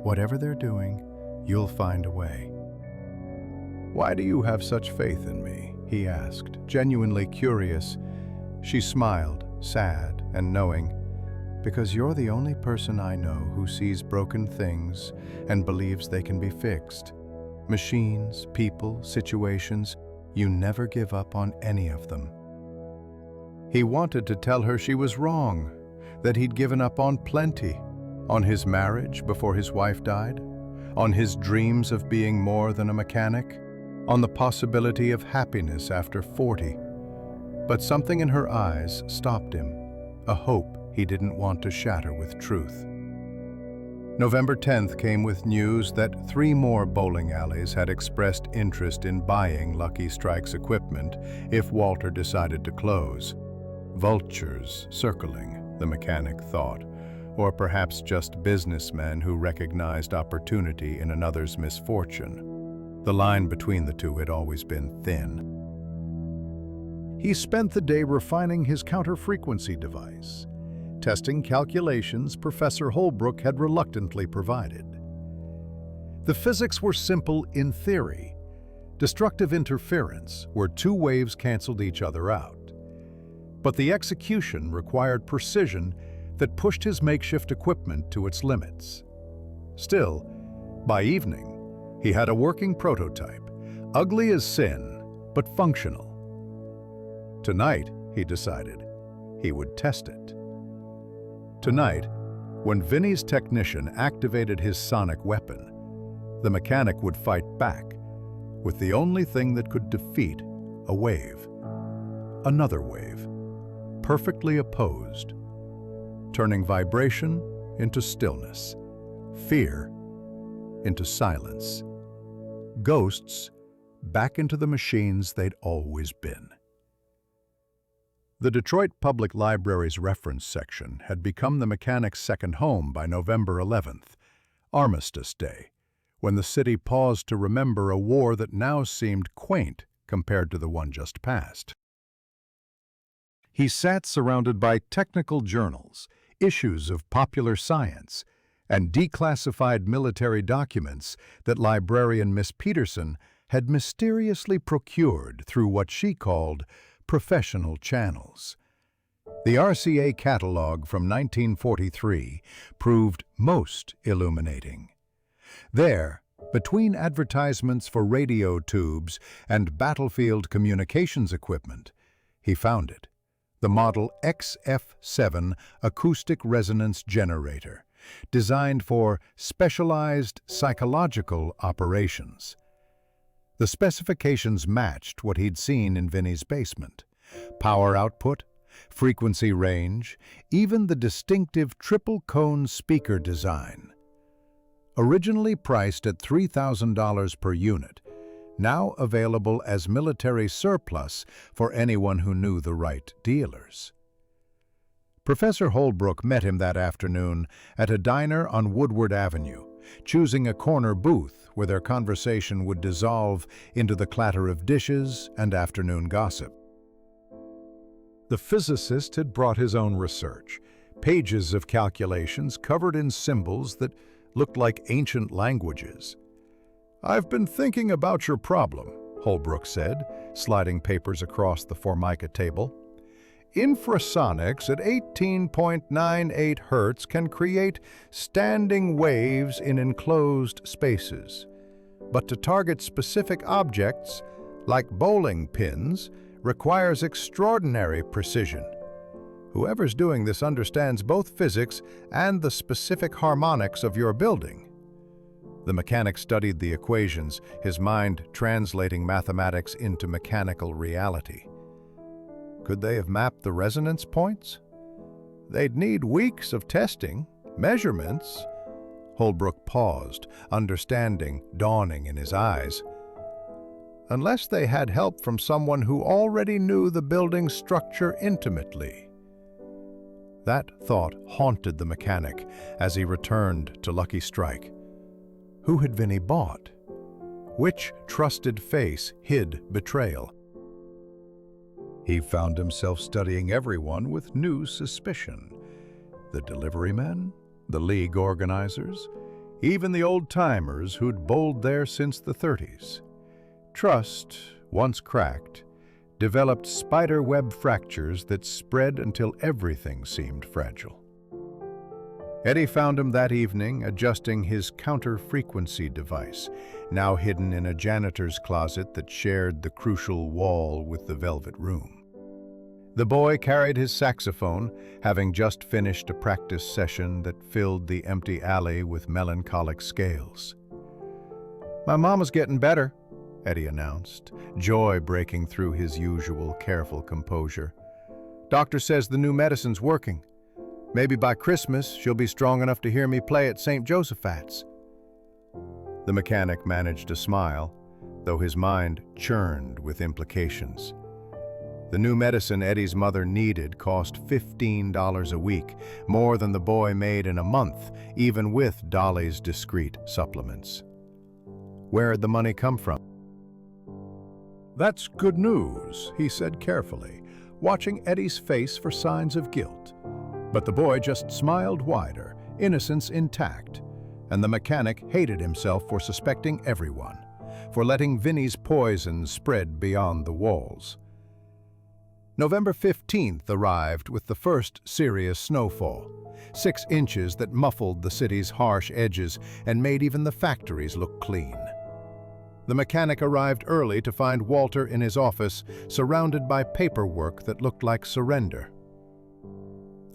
"Whatever they're doing, you'll find a way." "Why do you have such faith in me?" he asked, genuinely curious. She smiled, sad and knowing. "Because you're the only person I know who sees broken things and believes they can be fixed. Machines, people, situations, you never give up on any of them." He wanted to tell her she was wrong, that he'd given up on plenty, on his marriage before his wife died, on his dreams of being more than a mechanic, on the possibility of happiness after 40. But something in her eyes stopped him, a hope he didn't want to shatter with truth. November 10th came with news that 3 more bowling alleys had expressed interest in buying Lucky Strike's equipment if Walter decided to close. Vultures circling, the mechanic thought, or perhaps just businessmen who recognized opportunity in another's misfortune. The line between the two had always been thin. He spent the day refining his counter-frequency device, testing calculations Professor Holbrook had reluctantly provided. The physics were simple in theory. Destructive interference, where 2 waves canceled each other out. But the execution required precision that pushed his makeshift equipment to its limits. Still, by evening, he had a working prototype, ugly as sin, but functional. Tonight, he decided, he would test it. Tonight, when Vinny's technician activated his sonic weapon, the mechanic would fight back with the only thing that could defeat a wave. Another wave, perfectly opposed, turning vibration into stillness, fear into silence, ghosts back into the machines they'd always been. The Detroit Public Library's reference section had become the mechanic's second home by November 11th, Armistice Day, when the city paused to remember a war that now seemed quaint compared to the one just passed. He sat surrounded by technical journals, issues of popular science, and declassified military documents that librarian Miss Peterson had mysteriously procured through what she called professional channels. The RCA catalog from 1943 proved most illuminating. There, between advertisements for radio tubes and battlefield communications equipment, he found it, the Model XF7 acoustic resonance generator, designed for specialized psychological operations. The specifications matched what he'd seen in Vinny's basement. Power output, frequency range, even the distinctive triple-cone speaker design. Originally priced at $3,000 per unit, now available as military surplus for anyone who knew the right dealers. Professor Holbrook met him that afternoon at a diner on Woodward Avenue, choosing a corner booth where their conversation would dissolve into the clatter of dishes and afternoon gossip. The physicist had brought his own research, pages of calculations covered in symbols that looked like ancient languages. "I've been thinking about your problem," Holbrook said, sliding papers across the Formica table. "Infrasonics at 18.98 Hertz can create standing waves in enclosed spaces. But to target specific objects, like bowling pins, requires extraordinary precision. Whoever's doing this understands both physics and the specific harmonics of your building." The mechanic studied the equations, his mind translating mathematics into mechanical reality. Could they have mapped the resonance points? They'd need weeks of testing, measurements. Holbrook paused, understanding dawning in his eyes. Unless they had help from someone who already knew the building's structure intimately. That thought haunted the mechanic as he returned to Lucky Strike. Who had Vinny bought? Which trusted face hid betrayal? He found himself studying everyone with new suspicion. The delivery men, the league organizers, even the old-timers who'd bowled there since the 30s. Trust, once cracked, developed spider-web fractures that spread until everything seemed fragile. Eddie found him that evening adjusting his counter-frequency device, now hidden in a janitor's closet that shared the crucial wall with the velvet room. The boy carried his saxophone, having just finished a practice session that filled the empty alley with melancholic scales. "My mama's getting better," Eddie announced, joy breaking through his usual careful composure. "Doctor says the new medicine's working. Maybe by Christmas she'll be strong enough to hear me play at St. Joseph's." The mechanic managed a smile, though his mind churned with implications. The new medicine Eddie's mother needed cost $15 a week, more than the boy made in a month, even with Dolly's discreet supplements. Where had the money come from? "That's good news," he said carefully, watching Eddie's face for signs of guilt. But the boy just smiled wider, innocence intact, and the mechanic hated himself for suspecting everyone, for letting Vinny's poison spread beyond the walls. November 15th arrived with the first serious snowfall, 6 inches that muffled the city's harsh edges and made even the factories look clean. The mechanic arrived early to find Walter in his office, surrounded by paperwork that looked like surrender.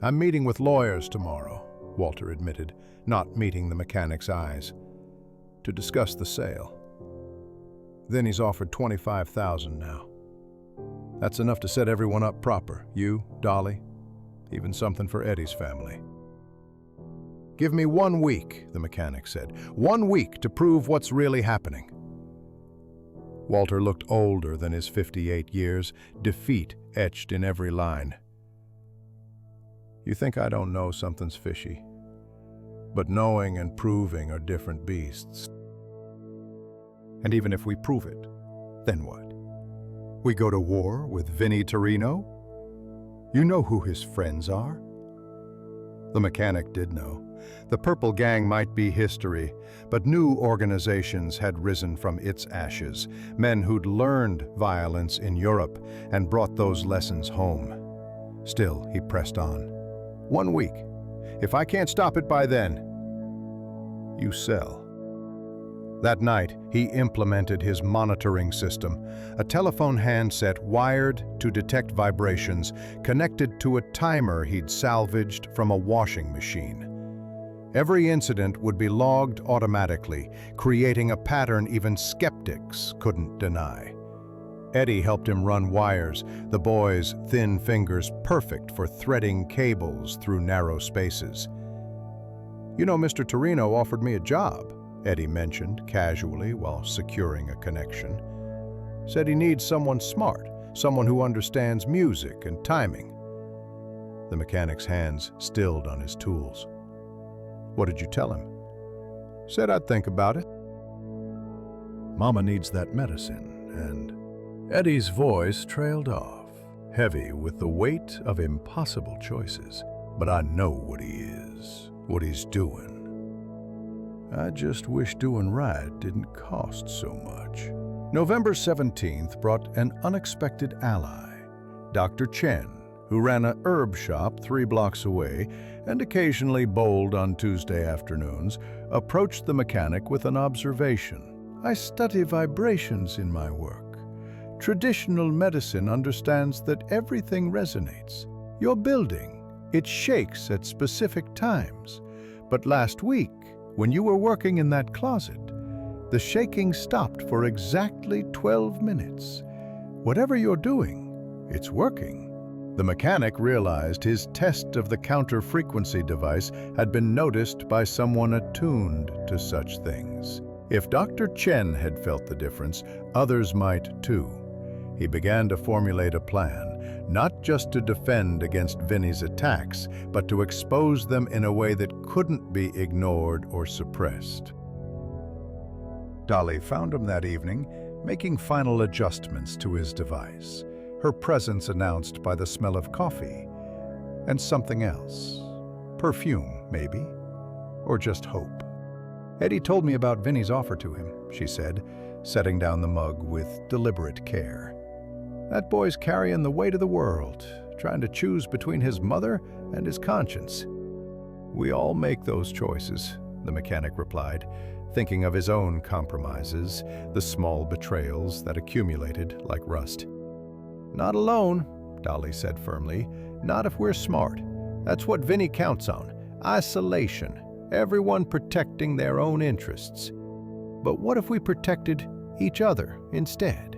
"I'm meeting with lawyers tomorrow," Walter admitted, not meeting the mechanic's eyes, "to discuss the sale. Then he's offered $25,000 now. That's enough to set everyone up proper, you, Dolly, even something for Eddie's family." "Give me 1 week," the mechanic said. 1 week to prove what's really happening." Walter looked older than his 58 years, defeat etched in every line. "You think I don't know something's fishy? But knowing and proving are different beasts. And even if we prove it, then what? We go to war with Vinny Torino? You know who his friends are?" The mechanic did know. The Purple Gang might be history, but new organizations had risen from its ashes, men who'd learned violence in Europe and brought those lessons home. Still, he pressed on. 1 week. If I can't stop it by then, you sell." That night, he implemented his monitoring system, a telephone handset wired to detect vibrations, connected to a timer he'd salvaged from a washing machine. Every incident would be logged automatically, creating a pattern even skeptics couldn't deny. Eddie helped him run wires, the boy's thin fingers perfect for threading cables through narrow spaces. "You know, Mr. Torino offered me a job," Eddie mentioned casually while securing a connection. "Said he needs someone smart, someone who understands music and timing." The mechanic's hands stilled on his tools. "What did you tell him?" Said I'd think about it. Mama needs that medicine, and Eddie's voice trailed off, heavy with the weight of impossible choices. But I know what he is, what he's doing. I just wish doing right didn't cost so much. November 17th brought an unexpected ally, Dr. Chen, who ran a herb shop 3 blocks away and occasionally bowled on Tuesday afternoons, approached the mechanic with an observation. I study vibrations in my work. Traditional medicine understands that everything resonates. Your building, it shakes at specific times. But last week, when you were working in that closet, the shaking stopped for exactly 12 minutes. Whatever you're doing, it's working. The mechanic realized his test of the counter-frequency device had been noticed by someone attuned to such things. If Dr. Chen had felt the difference, others might too. He began to formulate a plan, not just to defend against Vinny's attacks, but to expose them in a way that couldn't be ignored or suppressed. Dolly found him that evening, making final adjustments to his device, her presence announced by the smell of coffee and something else. Perfume, maybe, or just hope. Eddie told me about Vinny's offer to him, she said, setting down the mug with deliberate care. That boy's carrying the weight of the world, trying to choose between his mother and his conscience. We all make those choices, the mechanic replied, thinking of his own compromises, the small betrayals that accumulated like rust. Not alone, Dolly said firmly. Not if we're smart. That's what Vinny counts on. Isolation. Everyone protecting their own interests. But what if we protected each other instead?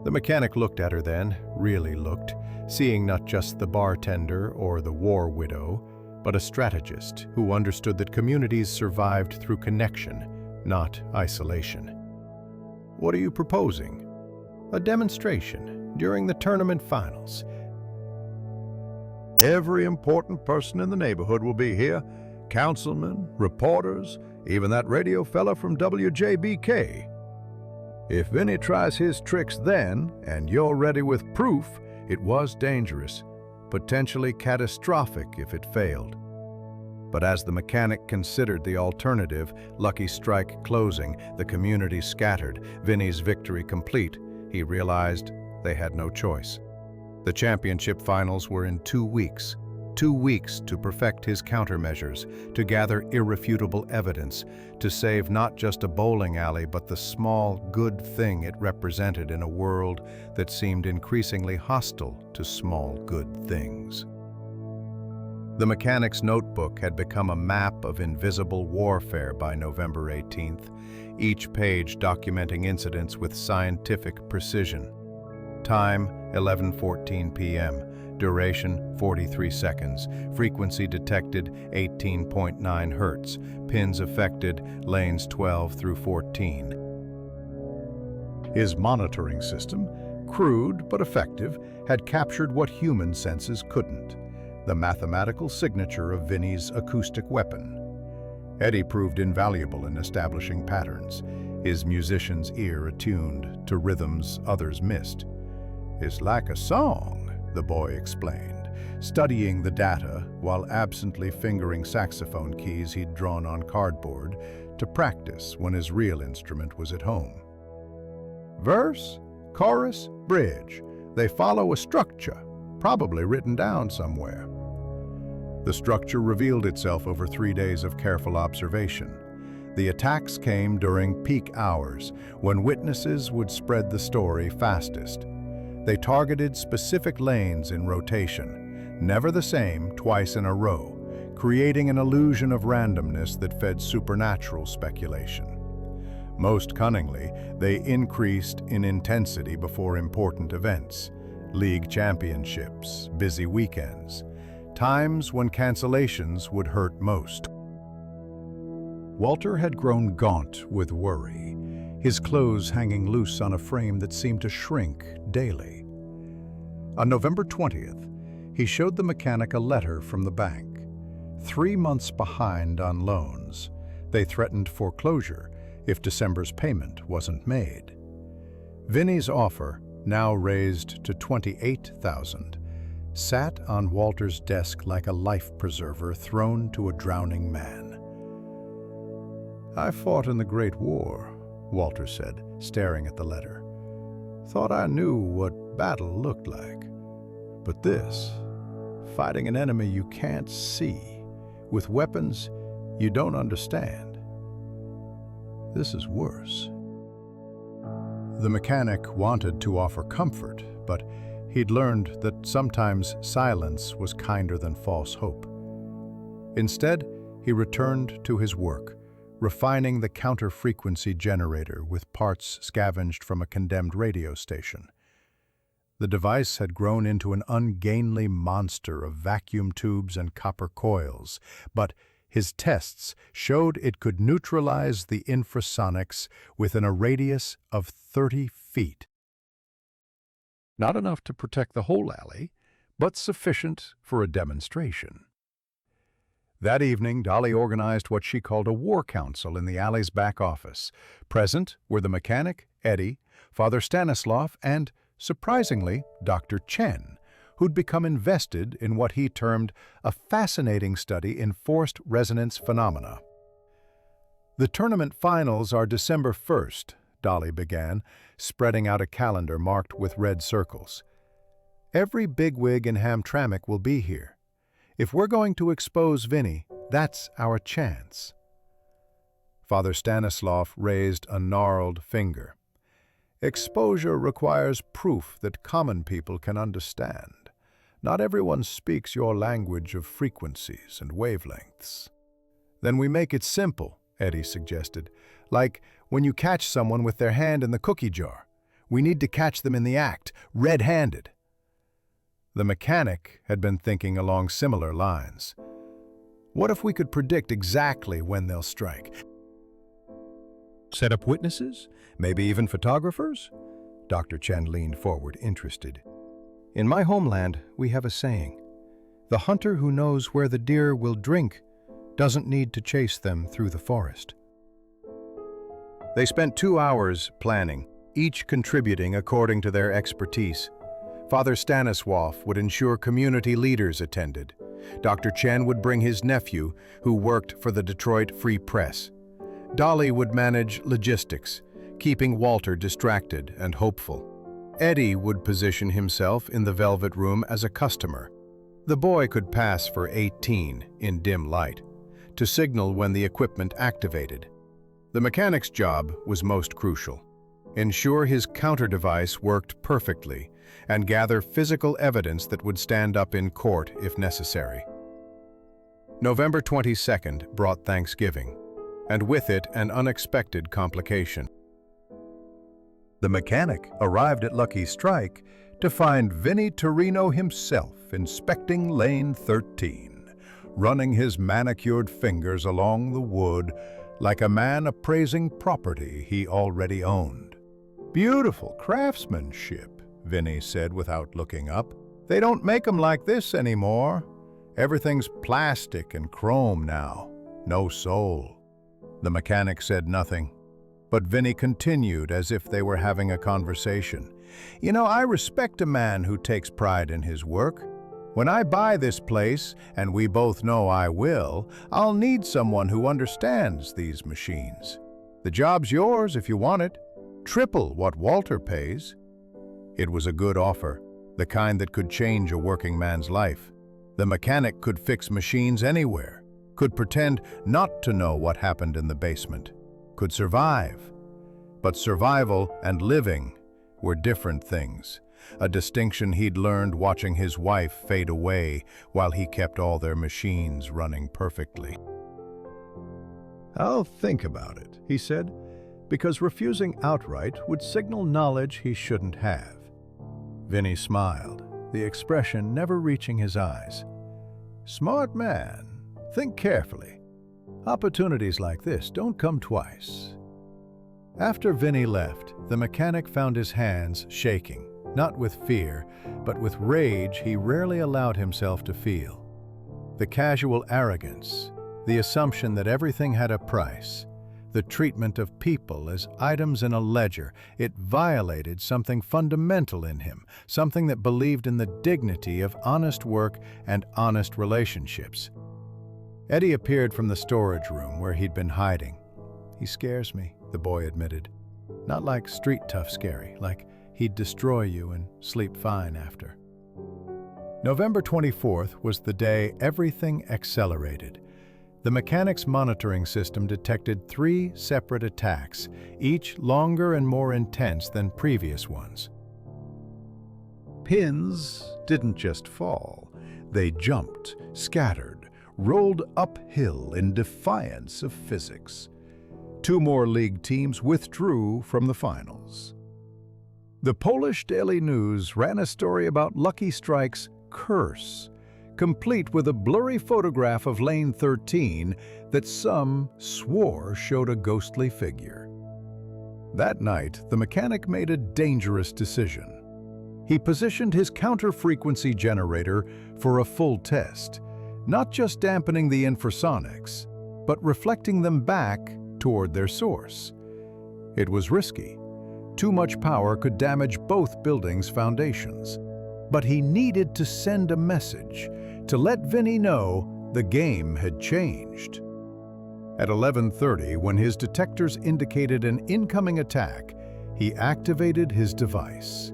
The mechanic looked at her then, really looked, seeing not just the bartender or the war widow, but a strategist who understood that communities survived through connection, not isolation. What are you proposing? A demonstration during the tournament finals. Every important person in the neighborhood will be here. Councilmen, reporters, even that radio fella from WJBK. If Vinny tries his tricks then, and you're ready with proof, it was dangerous, potentially catastrophic if it failed. But as the mechanic considered the alternative, Lucky Strike closing, the community scattered, Vinny's victory complete, he realized they had no choice. The championship finals were in 2 weeks. 2 weeks to perfect his countermeasures, to gather irrefutable evidence, to save not just a bowling alley but the small, good thing it represented in a world that seemed increasingly hostile to small, good things. The mechanic's notebook had become a map of invisible warfare by November 18th, each page documenting incidents with scientific precision. Time, 11:14 p.m. Duration, 43 seconds. Frequency detected, 18.9 hertz. Pins affected, lanes 12 through 14. His monitoring system, crude but effective, had captured what human senses couldn't: the mathematical signature of Vinny's acoustic weapon. Eddie proved invaluable in establishing patterns, his musician's ear attuned to rhythms others missed. "It's like a song," the boy explained, studying the data while absently fingering saxophone keys he'd drawn on cardboard to practice when his real instrument was at home. Verse, chorus, bridge. They follow a structure, probably written down somewhere. The structure revealed itself over 3 days of careful observation. The attacks came during peak hours, when witnesses would spread the story fastest. They targeted specific lanes in rotation, never the same twice in a row, creating an illusion of randomness that fed supernatural speculation. Most cunningly, they increased in intensity before important events, league championships, busy weekends, times when cancellations would hurt most. Walter had grown gaunt with worry, his clothes hanging loose on a frame that seemed to shrink daily. On November 20th, he showed the mechanic a letter from the bank. 3 months behind on loans, They threatened foreclosure if December's payment wasn't made. Vinny's offer, now raised to $28,000, sat on Walter's desk like a life preserver thrown to a drowning man. "I fought in the Great War," Walter said, staring at the letter. "Thought I knew what battle looked like. But this, fighting an enemy you can't see, with weapons you don't understand, this is worse." The mechanic wanted to offer comfort, but he'd learned that sometimes silence was kinder than false hope. Instead, he returned to his work, refining the counter-frequency generator with parts scavenged from a condemned radio station. The device had grown into an ungainly monster of vacuum tubes and copper coils, but his tests showed it could neutralize the infrasonics within a radius of 30 feet. Not enough to protect the whole alley, but sufficient for a demonstration. That evening, Dolly organized what she called a war council in the alley's back office. Present were the mechanic, Eddie, Father Stanislav, and, surprisingly, Dr. Chen, who'd become invested in what he termed a fascinating study in forced resonance phenomena. "The tournament finals are December 1st, Dolly began, spreading out a calendar marked with red circles. "Every bigwig in Hamtramck will be here. If we're going to expose Vinny, that's our chance." Father Stanislav raised a gnarled finger. "Exposure requires proof that common people can understand. Not everyone speaks your language of frequencies and wavelengths." "Then we make it simple," Eddie suggested. "Like when you catch someone with their hand in the cookie jar. We need to catch them in the act, red-handed." The mechanic had been thinking along similar lines. "What if we could predict exactly when they'll strike? Set up witnesses? Maybe even photographers?" Dr. Chen leaned forward, interested. "In my homeland, we have a saying. The hunter who knows where the deer will drink doesn't need to chase them through the forest." They spent 2 hours planning, each contributing according to their expertise. Father Stanislav would ensure community leaders attended. Dr. Chen would bring his nephew, who worked for the Detroit Free Press. Dolly would manage logistics, keeping Walter distracted and hopeful. Eddie would position himself in the Velvet Room as a customer. The boy could pass for 18 in dim light, to signal when the equipment activated. The mechanic's job was most crucial. Ensure his counter-device worked perfectly and gather physical evidence that would stand up in court if necessary. November 22nd brought Thanksgiving, and with it an unexpected complication. The mechanic arrived at Lucky Strike to find Vinny Torino himself inspecting lane 13, running his manicured fingers along the wood like a man appraising property he already owned. "Beautiful craftsmanship," Vinny said without looking up. "They don't make 'em like this anymore. Everything's plastic and chrome now. No soul." The mechanic said nothing, but Vinny continued as if they were having a conversation. "You know, I respect a man who takes pride in his work. When I buy this place, and we both know I will, I'll need someone who understands these machines. The job's yours if you want it. Triple what Walter pays." It was a good offer, the kind that could change a working man's life. The mechanic could fix machines anywhere, could pretend not to know what happened in the basement, could survive. But survival and living were different things, a distinction he'd learned watching his wife fade away while he kept all their machines running perfectly. "I'll think about it," he said, because refusing outright would signal knowledge he shouldn't have. Vinny smiled, the expression never reaching his eyes. "Smart man. Think carefully. Opportunities like this don't come twice." After Vinny left, the mechanic found his hands shaking, not with fear, but with rage he rarely allowed himself to feel. The casual arrogance, the assumption that everything had a price, the treatment of people as items in a ledger. It violated something fundamental in him, something that believed in the dignity of honest work and honest relationships. Eddie appeared from the storage room where he'd been hiding. "He scares me," the boy admitted. "Not like street tough scary, like he'd destroy you and sleep fine after." November 24th was the day everything accelerated. The mechanics' monitoring system detected 3 separate attacks, each longer and more intense than previous ones. Pins didn't just fall. They jumped, scattered, rolled uphill in defiance of physics. 2 more league teams withdrew from the finals. The Polish Daily News ran a story about Lucky Strike's curse, complete with a blurry photograph of Lane 13 that some swore showed a ghostly figure. That night, the mechanic made a dangerous decision. He positioned his counter-frequency generator for a full test, not just dampening the infrasonics, but reflecting them back toward their source. It was risky. Too much power could damage both buildings' foundations. But he needed to send a message, to let Vinny know the game had changed. At 11:30, when his detectors indicated an incoming attack, he activated his device.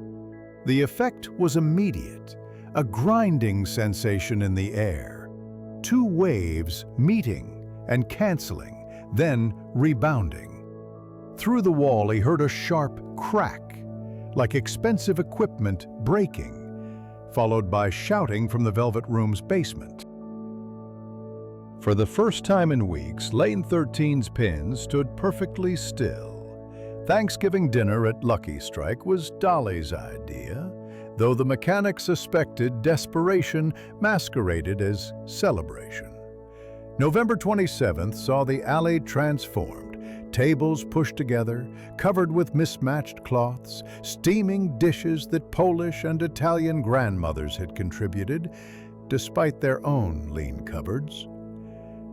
The effect was immediate, a grinding sensation in the air. 2 waves meeting and canceling, then rebounding. Through the wall, he heard a sharp crack, like expensive equipment breaking, followed by shouting from the Velvet Room's basement. For the first time in weeks, Lane 13's pins stood perfectly still. Thanksgiving dinner at Lucky Strike was Dolly's idea, though the mechanic suspected desperation masqueraded as celebration. November 27th saw the alley transformed. Tables pushed together, covered with mismatched cloths, steaming dishes that Polish and Italian grandmothers had contributed, despite their own lean cupboards.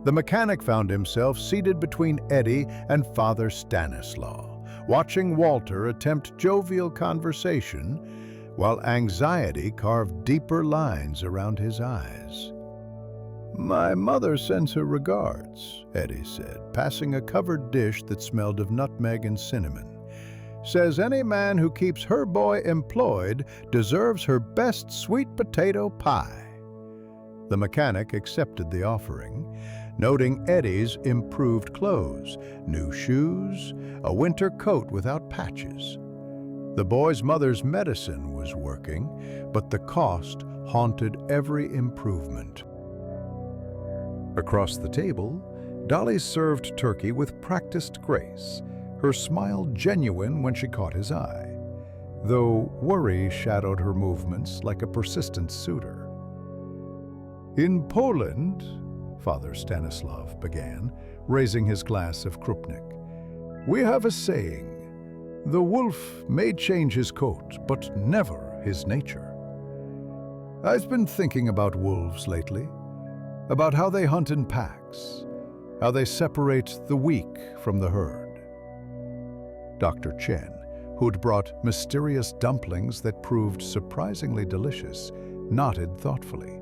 The mechanic found himself seated between Eddie and Father Stanislaw, watching Walter attempt jovial conversation, while anxiety carved deeper lines around his eyes. "My mother sends her regards," Eddie said, passing a covered dish that smelled of nutmeg and cinnamon. "Says any man who keeps her boy employed deserves her best sweet potato pie." The mechanic accepted the offering, noting Eddie's improved clothes, new shoes, a winter coat without patches. The boy's mother's medicine was working, but the cost haunted every improvement. Across the table, Dolly served turkey with practiced grace, her smile genuine when she caught his eye, though worry shadowed her movements like a persistent suitor. "In Poland," Father Stanislav began, raising his glass of krupnik, "we have a saying, the wolf may change his coat, but never his nature. I've been thinking about wolves lately, about how they hunt in packs, how they separate the weak from the herd." Dr. Chen, who'd brought mysterious dumplings that proved surprisingly delicious, nodded thoughtfully.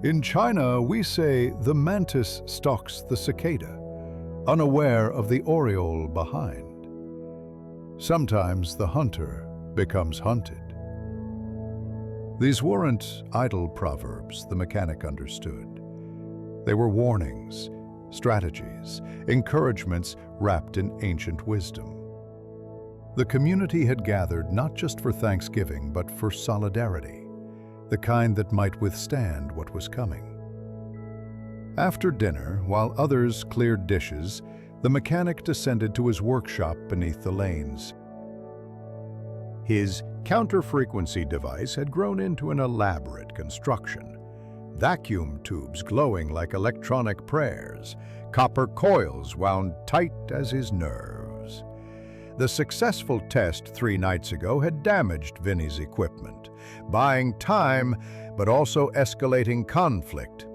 "In China, we say the mantis stalks the cicada, unaware of the oriole behind. Sometimes the hunter becomes hunted." These weren't idle proverbs, the mechanic understood. They were warnings, strategies, encouragements wrapped in ancient wisdom. The community had gathered not just for Thanksgiving, but for solidarity, the kind that might withstand what was coming. After dinner, while others cleared dishes, the mechanic descended to his workshop beneath the lanes. His counter-frequency device had grown into an elaborate construction. Vacuum tubes glowing like electronic prayers, copper coils wound tight as his nerves. The successful test 3 nights ago had damaged Vinny's equipment, buying time but also escalating conflict.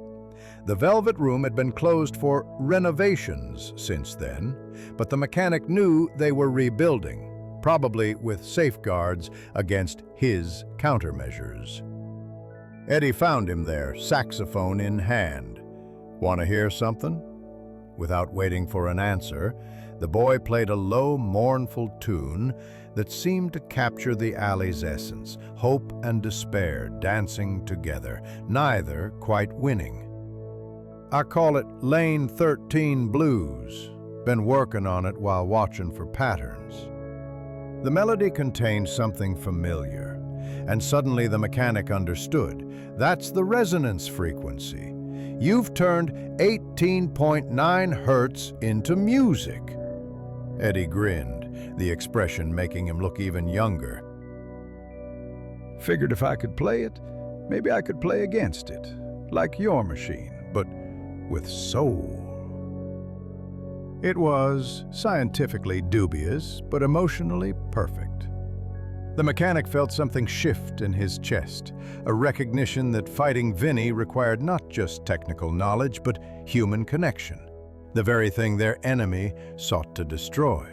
The Velvet Room had been closed for renovations since then, but the mechanic knew they were rebuilding, probably with safeguards against his countermeasures. Eddie found him there, saxophone in hand. "Want to hear something?" Without waiting for an answer, the boy played a low, mournful tune that seemed to capture the alley's essence, hope and despair dancing together, neither quite winning. "I call it Lane 13 Blues. Been working on it while watching for patterns." The melody contained something familiar, and suddenly the mechanic understood. That's the resonance frequency. You've turned 18.9 hertz into music. Eddie grinned, the expression making him look even younger. "Figured if I could play it, maybe I could play against it, like your machine, but with soul." It was scientifically dubious, but emotionally perfect. The mechanic felt something shift in his chest, a recognition that fighting Vinny required not just technical knowledge, but human connection, the very thing their enemy sought to destroy.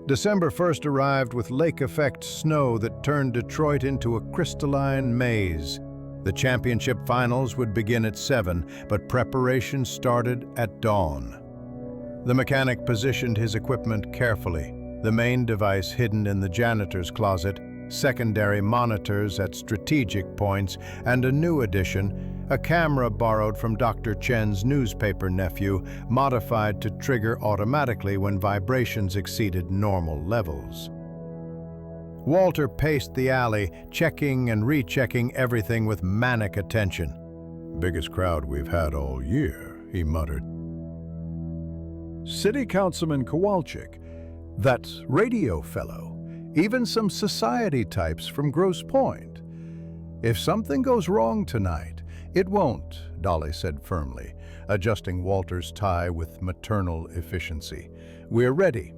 December 1st arrived with lake-effect snow that turned Detroit into a crystalline maze. The championship finals would begin at 7, but preparation started at dawn. The mechanic positioned his equipment carefully, the main device hidden in the janitor's closet, secondary monitors at strategic points, and a new addition, a camera borrowed from Dr. Chen's newspaper nephew, modified to trigger automatically when vibrations exceeded normal levels. Walter paced the alley, checking and rechecking everything with manic attention. "Biggest crowd we've had all year," he muttered. "City Councilman Kowalczyk, that radio fellow, even some society types from Grosse Pointe. If something goes wrong tonight, it won't," Dolly said firmly, adjusting Walter's tie with maternal efficiency. "We're ready."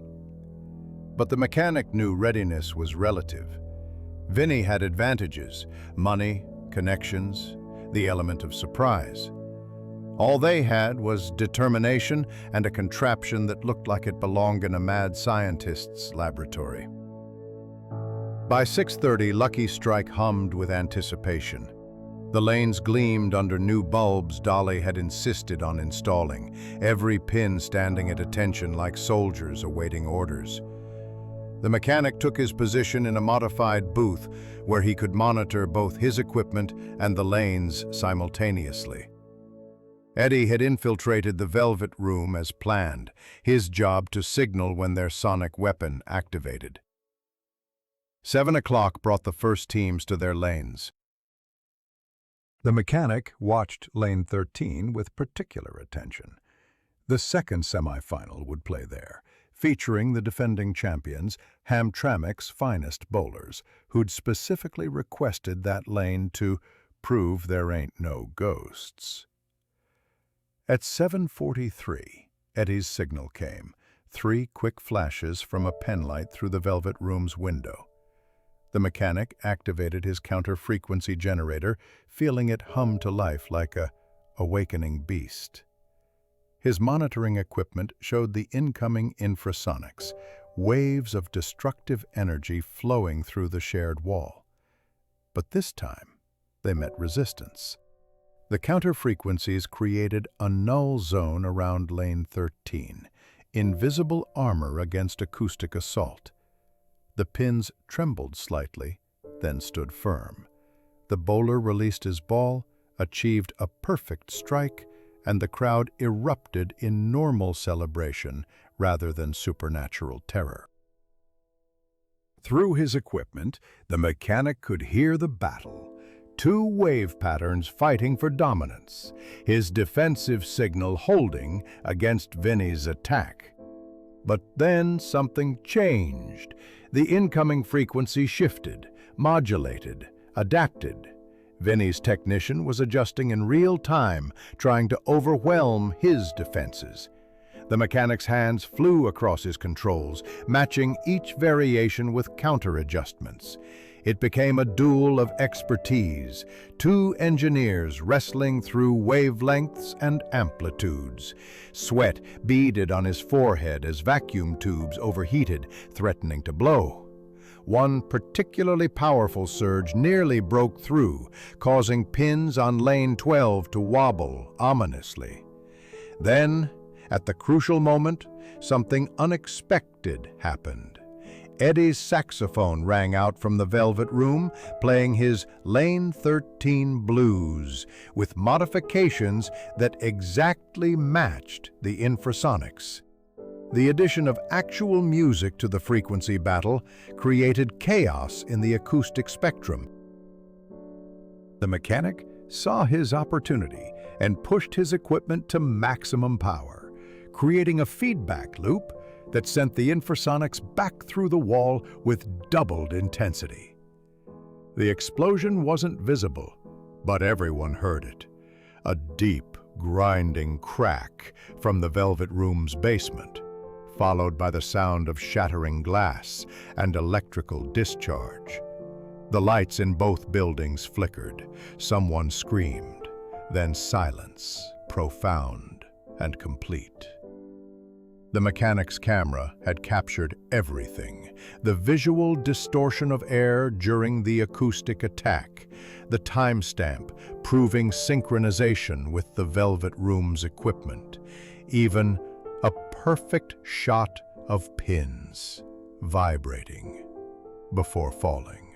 But the mechanic knew readiness was relative. Vinny had advantages: money, connections, the element of surprise. All they had was determination and a contraption that looked like it belonged in a mad scientist's laboratory. By 6:30, Lucky Strike hummed with anticipation. The lanes gleamed under new bulbs Dolly had insisted on installing, every pin standing at attention like soldiers awaiting orders. The mechanic took his position in a modified booth where he could monitor both his equipment and the lanes simultaneously. Eddie had infiltrated the Velvet Room as planned, his job to signal when their sonic weapon activated. 7 o'clock brought the first teams to their lanes. The mechanic watched Lane 13 with particular attention. The second semifinal would play there, featuring the defending champions, Hamtramck's finest bowlers, who'd specifically requested that lane to prove there ain't no ghosts. At 7:43, Eddie's signal came, 3 quick flashes from a penlight through the Velvet Room's window. The mechanic activated his counter-frequency generator, feeling it hum to life like a awakening beast. His monitoring equipment showed the incoming infrasonics, waves of destructive energy flowing through the shared wall. But this time, they met resistance. The counter-frequencies created a null zone around Lane 13, invisible armor against acoustic assault. The pins trembled slightly, then stood firm. The bowler released his ball, achieved a perfect strike, and the crowd erupted in normal celebration rather than supernatural terror. Through his equipment, the mechanic could hear the battle. 2 wave patterns fighting for dominance, his defensive signal holding against Vinny's attack. But then something changed. The incoming frequency shifted, modulated, adapted. Vinny's technician was adjusting in real time, trying to overwhelm his defenses. The mechanic's hands flew across his controls, matching each variation with counter-adjustments. It became a duel of expertise, two engineers wrestling through wavelengths and amplitudes. Sweat beaded on his forehead as vacuum tubes overheated, threatening to blow. One particularly powerful surge nearly broke through, causing pins on lane 12 to wobble ominously. Then, at the crucial moment, something unexpected happened. Eddie's saxophone rang out from the Velvet Room, playing his Lane 13 blues, with modifications that exactly matched the infrasonics. The addition of actual music to the frequency battle created chaos in the acoustic spectrum. The mechanic saw his opportunity and pushed his equipment to maximum power, creating a feedback loop that sent the infrasonics back through the wall with doubled intensity. The explosion wasn't visible, but everyone heard it. A deep, grinding crack from the Velvet Room's basement, followed by the sound of shattering glass and electrical discharge. The lights in both buildings flickered. Someone screamed, then silence, profound and complete. The mechanic's camera had captured everything: the visual distortion of air during the acoustic attack, the timestamp proving synchronization with the Velvet Room's equipment, even a perfect shot of pins vibrating before falling.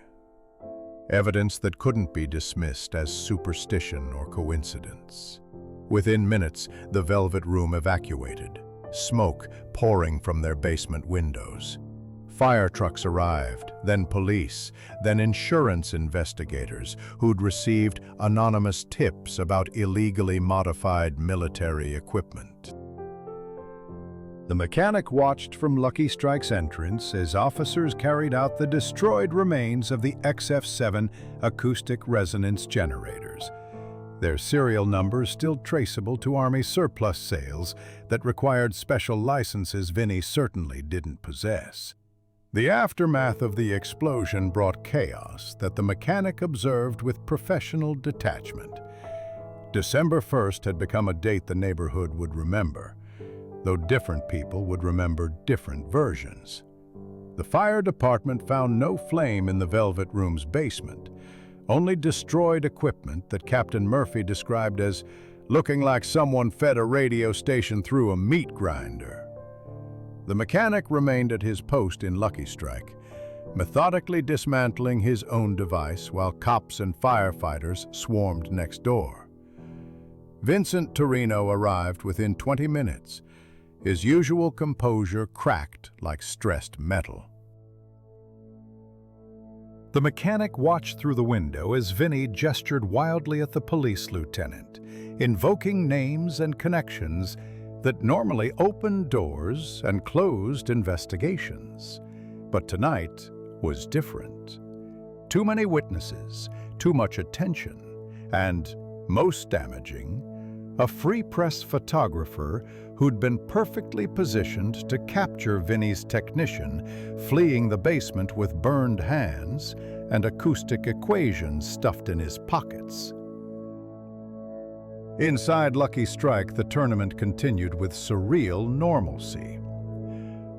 Evidence that couldn't be dismissed as superstition or coincidence. Within minutes, the Velvet Room evacuated, smoke pouring from their basement windows. Fire trucks arrived, then police, then insurance investigators who'd received anonymous tips about illegally modified military equipment. The mechanic watched from Lucky Strike's entrance as officers carried out the destroyed remains of the XF7 acoustic resonance generators, their serial numbers still traceable to Army surplus sales that required special licenses Vinny certainly didn't possess. The aftermath of the explosion brought chaos that the mechanic observed with professional detachment. December 1st had become a date the neighborhood would remember, though different people would remember different versions. The fire department found no flame in the Velvet Room's basement, only destroyed equipment that Captain Murphy described as looking like someone fed a radio station through a meat grinder. The mechanic remained at his post in Lucky Strike, methodically dismantling his own device while cops and firefighters swarmed next door. Vincent Torino arrived within 20 minutes, his usual composure cracked like stressed metal. The mechanic watched through the window as Vinny gestured wildly at the police lieutenant, invoking names and connections that normally opened doors and closed investigations. But tonight was different. Too many witnesses, too much attention, and, most damaging, a free press photographer who'd been perfectly positioned to capture Vinny's technician fleeing the basement with burned hands and acoustic equations stuffed in his pockets. Inside Lucky Strike, the tournament continued with surreal normalcy.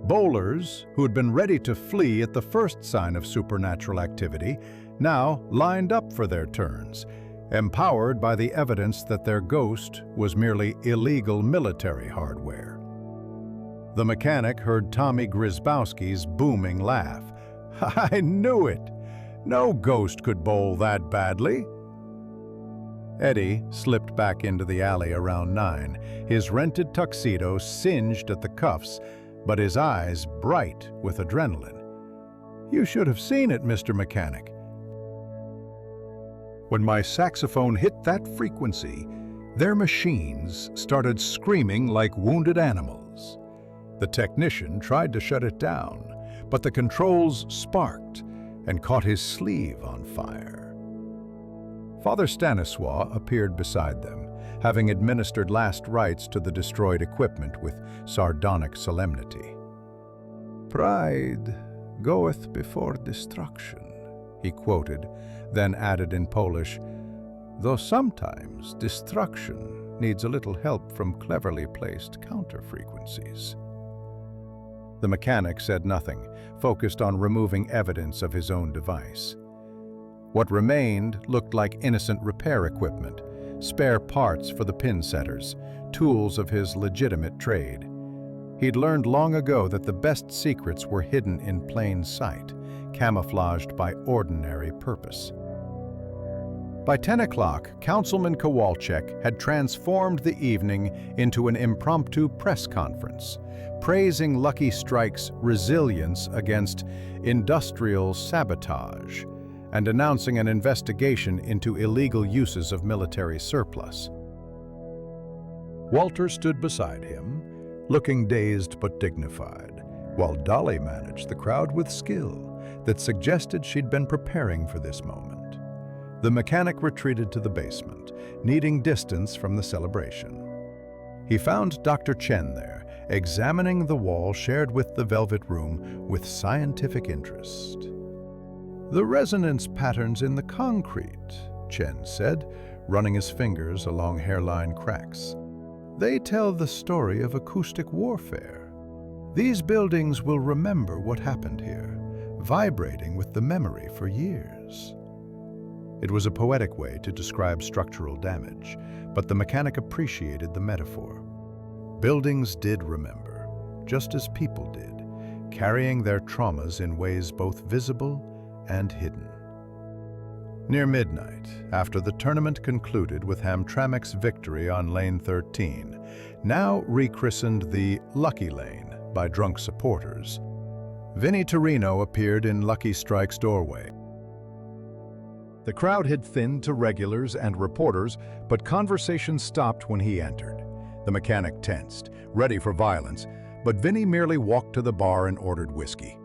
Bowlers, who had been ready to flee at the first sign of supernatural activity, now lined up for their turns, empowered by the evidence that their ghost was merely illegal military hardware. The mechanic heard Tommy Grisbowski's booming laugh. "I knew it! No ghost could bowl that badly." Eddie slipped back into the alley around 9, his rented tuxedo singed at the cuffs, but his eyes bright with adrenaline. "You should have seen it, Mr. Mechanic. When my saxophone hit that frequency, their machines started screaming like wounded animals. The technician tried to shut it down, but the controls sparked and caught his sleeve on fire." Father Stanisław appeared beside them, having administered last rites to the destroyed equipment with sardonic solemnity. "Pride goeth before destruction," he quoted, then added in Polish, "Though sometimes destruction needs a little help from cleverly placed counter-frequencies." The mechanic said nothing, focused on removing evidence of his own device. What remained looked like innocent repair equipment, spare parts for the pin setters, tools of his legitimate trade. He'd learned long ago that the best secrets were hidden in plain sight, camouflaged by ordinary purpose. By 10 o'clock, Councilman Kowalczyk had transformed the evening into an impromptu press conference, praising Lucky Strike's resilience against industrial sabotage and announcing an investigation into illegal uses of military surplus. Walter stood beside him, looking dazed but dignified, while Dolly managed the crowd with skill that suggested she'd been preparing for this moment. The mechanic retreated to the basement, needing distance from the celebration. He found Dr. Chen there, examining the wall shared with the Velvet Room with scientific interest. "The resonance patterns in the concrete," Chen said, running his fingers along hairline cracks. "They tell the story of acoustic warfare. These buildings will remember what happened here, vibrating with the memory for years." It was a poetic way to describe structural damage, but the mechanic appreciated the metaphor. Buildings did remember, just as people did, carrying their traumas in ways both visible and hidden. Near midnight, after the tournament concluded with Hamtramck's victory on Lane 13, now rechristened the Lucky Lane by drunk supporters, Vinnie Torino appeared in Lucky Strike's doorway. The crowd had thinned to regulars and reporters, but conversation stopped when he entered. The mechanic tensed, ready for violence, but Vinnie merely walked to the bar and ordered whiskey.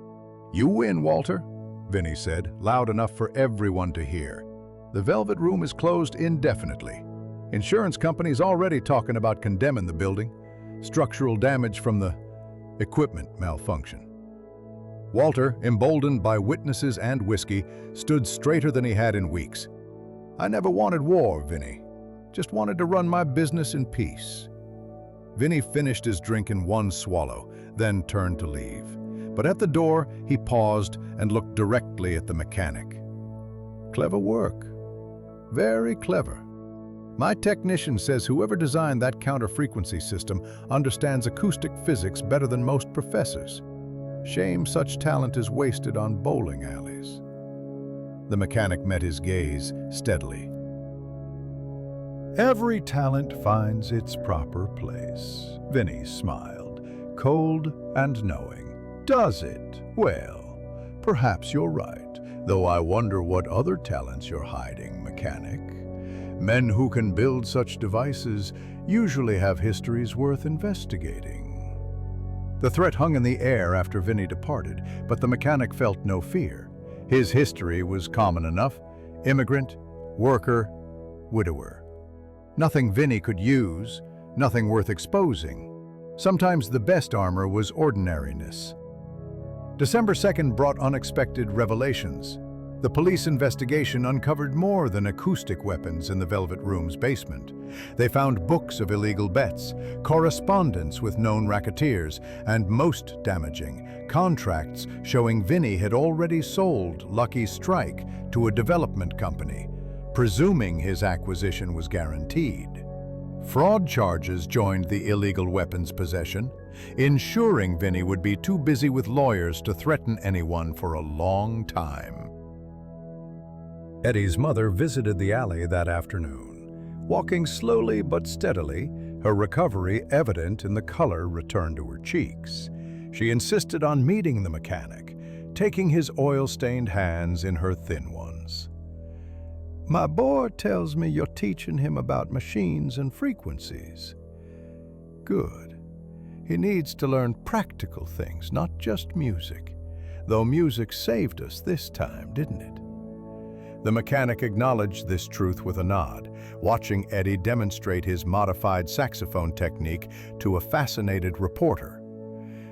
"You win, Walter," Vinnie said, loud enough for everyone to hear. "The Velvet Room is closed indefinitely. Insurance company's already talking about condemning the building. Structural damage from the equipment malfunction." Walter, emboldened by witnesses and whiskey, stood straighter than he had in weeks. "I never wanted war, Vinnie. Just wanted to run my business in peace." Vinnie finished his drink in one swallow, then turned to leave. But at the door, he paused and looked directly at the mechanic. "Clever work. Very clever. My technician says whoever designed that counter-frequency system understands acoustic physics better than most professors. Shame such talent is wasted on bowling alleys." The mechanic met his gaze steadily. "Every talent finds its proper place," Vinnie smiled, cold and knowing. "Does it? Well, perhaps you're right, though I wonder what other talents you're hiding, mechanic. Men who can build such devices usually have histories worth investigating." The threat hung in the air after Vinnie departed, but the mechanic felt no fear. His history was common enough: immigrant, worker, widower. Nothing Vinnie could use, nothing worth exposing. Sometimes the best armor was ordinariness. December 2nd brought unexpected revelations. The police investigation uncovered more than acoustic weapons in the Velvet Room's basement. They found books of illegal bets, correspondence with known racketeers, and most damaging, contracts showing Vinnie had already sold Lucky Strike to a development company, presuming his acquisition was guaranteed. Fraud charges joined the illegal weapons possession, ensuring Vinnie would be too busy with lawyers to threaten anyone for a long time. Eddie's mother visited the alley that afternoon. Walking slowly but steadily, her recovery evident in the color returned to her cheeks. She insisted on meeting the mechanic, taking his oil-stained hands in her thin ones. "My boy tells me you're teaching him about machines and frequencies." "Good. He needs to learn practical things, not just music. Though music saved us this time, didn't it?" The mechanic acknowledged this truth with a nod, watching Eddie demonstrate his modified saxophone technique to a fascinated reporter.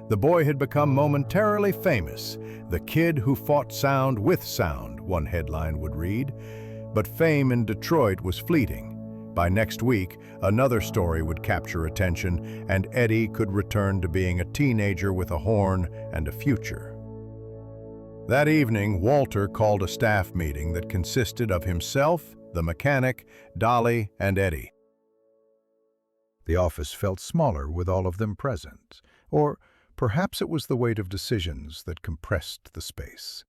The boy had become momentarily famous, the kid who fought sound with sound one headline would read. But fame in Detroit was fleeting. By next week, another story would capture attention, and Eddie could return to being a teenager with a horn and a future. That evening, Walter called a staff meeting that consisted of himself, the mechanic, Dolly, and Eddie. The office felt smaller with all of them present, or perhaps it was the weight of decisions that compressed the space.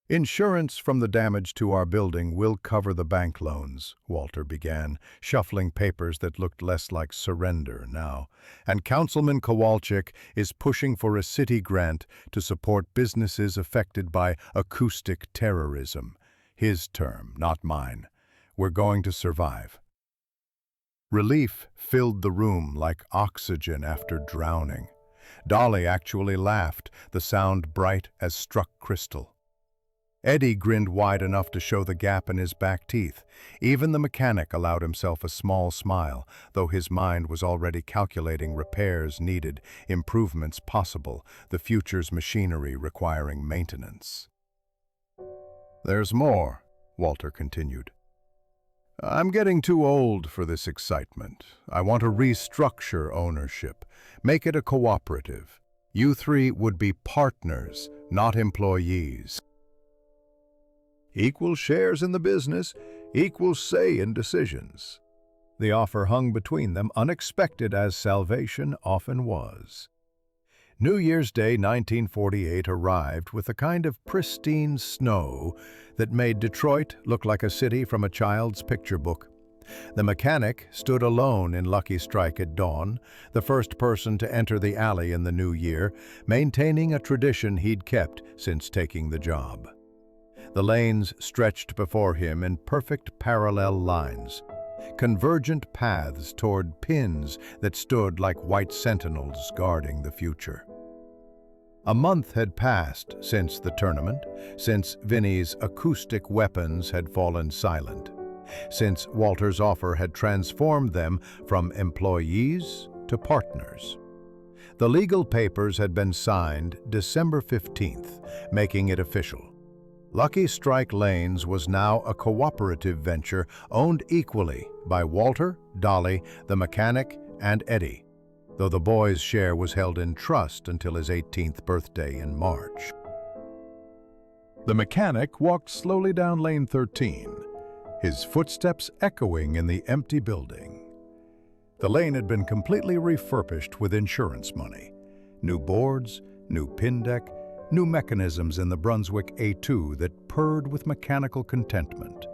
"Insurance from the damage to our building will cover the bank loans," Walter began, shuffling papers that looked less like surrender now. "And Councilman Kowalczyk is pushing for a city grant to support businesses affected by acoustic terrorism. His term, not mine. We're going to survive." Relief filled the room like oxygen after drowning. Dolly actually laughed, the sound bright as struck crystal. Eddie grinned wide enough to show the gap in his back teeth. Even the mechanic allowed himself a small smile, though his mind was already calculating repairs needed, improvements possible, the future's machinery requiring maintenance. "There's more," Walter continued. "I'm getting too old for this excitement. I want to restructure ownership, make it a cooperative. You three would be partners, not employees. Equal shares in the business, equal say in decisions." The offer hung between them, unexpected as salvation often was. New Year's Day 1948 arrived with a kind of pristine snow that made Detroit look like a city from a child's picture book. The mechanic stood alone in Lucky Strike at dawn, the first person to enter the alley in the new year, maintaining a tradition he'd kept since taking the job. The lanes stretched before him in perfect parallel lines, convergent paths toward pins that stood like white sentinels guarding the future. A month had passed since the tournament, since Vinny's acoustic weapons had fallen silent, since Walter's offer had transformed them from employees to partners. The legal papers had been signed December 15th, making it official. Lucky Strike Lanes was now a cooperative venture owned equally by Walter, Dolly, the mechanic, and Eddie, though the boy's share was held in trust until his 18th birthday in March. The mechanic walked slowly down lane 13, his footsteps echoing in the empty building. The lane had been completely refurbished with insurance money. New boards, new pin deck, new mechanisms in the Brunswick A2 that purred with mechanical contentment.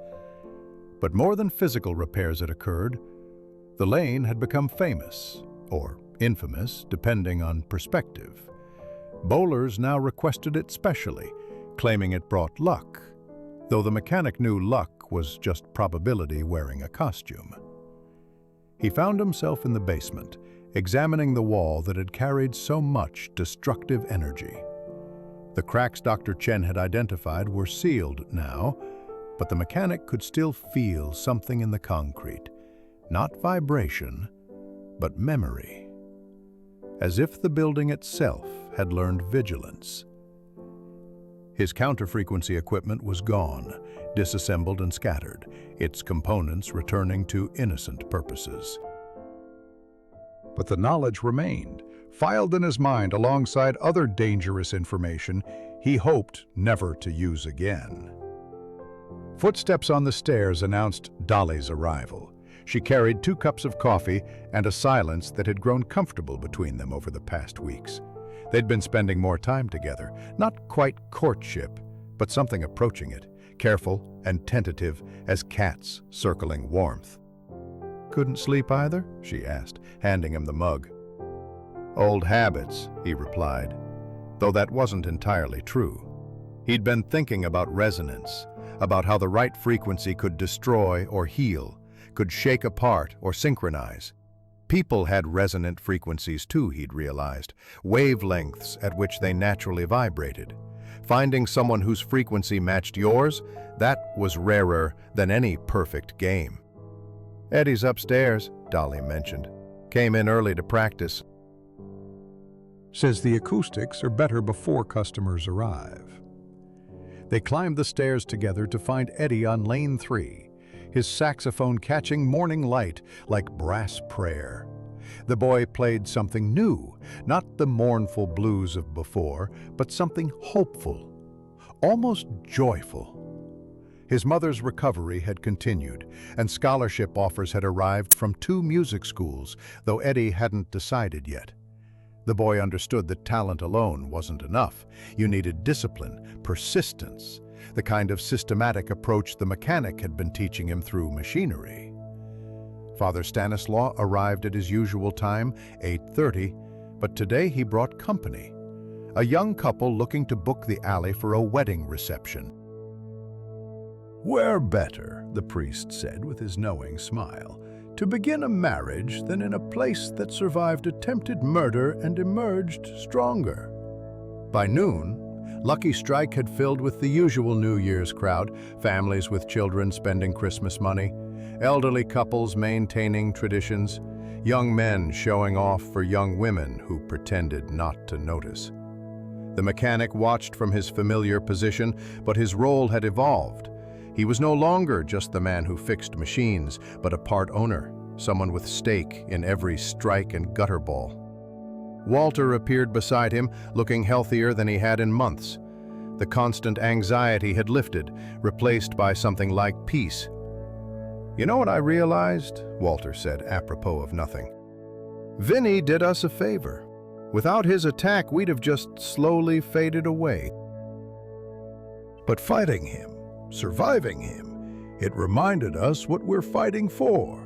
But more than physical repairs had occurred. The lane had become famous, or infamous, depending on perspective. Bowlers now requested it specially, claiming it brought luck, though the mechanic knew luck was just probability wearing a costume. He found himself in the basement, examining the wall that had carried so much destructive energy. The cracks Dr. Chen had identified were sealed now, but the mechanic could still feel something in the concrete. Not vibration, but memory. As if the building itself had learned vigilance. His counter-frequency equipment was gone, disassembled and scattered, its components returning to innocent purposes. But the knowledge remained, filed in his mind alongside other dangerous information he hoped never to use again. Footsteps on the stairs announced Dolly's arrival. She carried 2 cups of coffee and a silence that had grown comfortable between them over the past weeks. They'd been spending more time together, not quite courtship, but something approaching it, careful and tentative as cats circling warmth. "Couldn't sleep either?" she asked, handing him the mug. "Old habits," he replied, though that wasn't entirely true. He'd been thinking about resonance, about how the right frequency could destroy or heal, could shake apart or synchronize. People had resonant frequencies too, he'd realized, wavelengths at which they naturally vibrated. Finding someone whose frequency matched yours, that was rarer than any perfect game. "Eddie's upstairs," Dolly mentioned. "Came in early to practice. Says the acoustics are better before customers arrive." They climbed the stairs together to find Eddie on lane 3, his saxophone catching morning light like brass prayer. The boy played something new, not the mournful blues of before, but something hopeful, almost joyful. His mother's recovery had continued, and scholarship offers had arrived from 2 music schools, though Eddie hadn't decided yet. The boy understood that talent alone wasn't enough. You needed discipline, persistence, the kind of systematic approach the mechanic had been teaching him through machinery. Father Stanislaw arrived at his usual time, 8:30, but today he brought company, a young couple looking to book the alley for a wedding reception. "Where better," the priest said with his knowing smile, "to begin a marriage than in a place that survived attempted murder and emerged stronger." By noon, Lucky Strike had filled with the usual New Year's crowd, families with children spending Christmas money, elderly couples maintaining traditions, young men showing off for young women who pretended not to notice. The mechanic watched from his familiar position, but his role had evolved. He was no longer just the man who fixed machines, but a part owner, someone with stake in every strike and gutter ball. Walter appeared beside him, looking healthier than he had in months. The constant anxiety had lifted, replaced by something like peace. "You know what I realized?" Walter said, apropos of nothing. "Vinny did us a favor. Without his attack, we'd have just slowly faded away. But fighting him, surviving him, it reminded us what we're fighting for."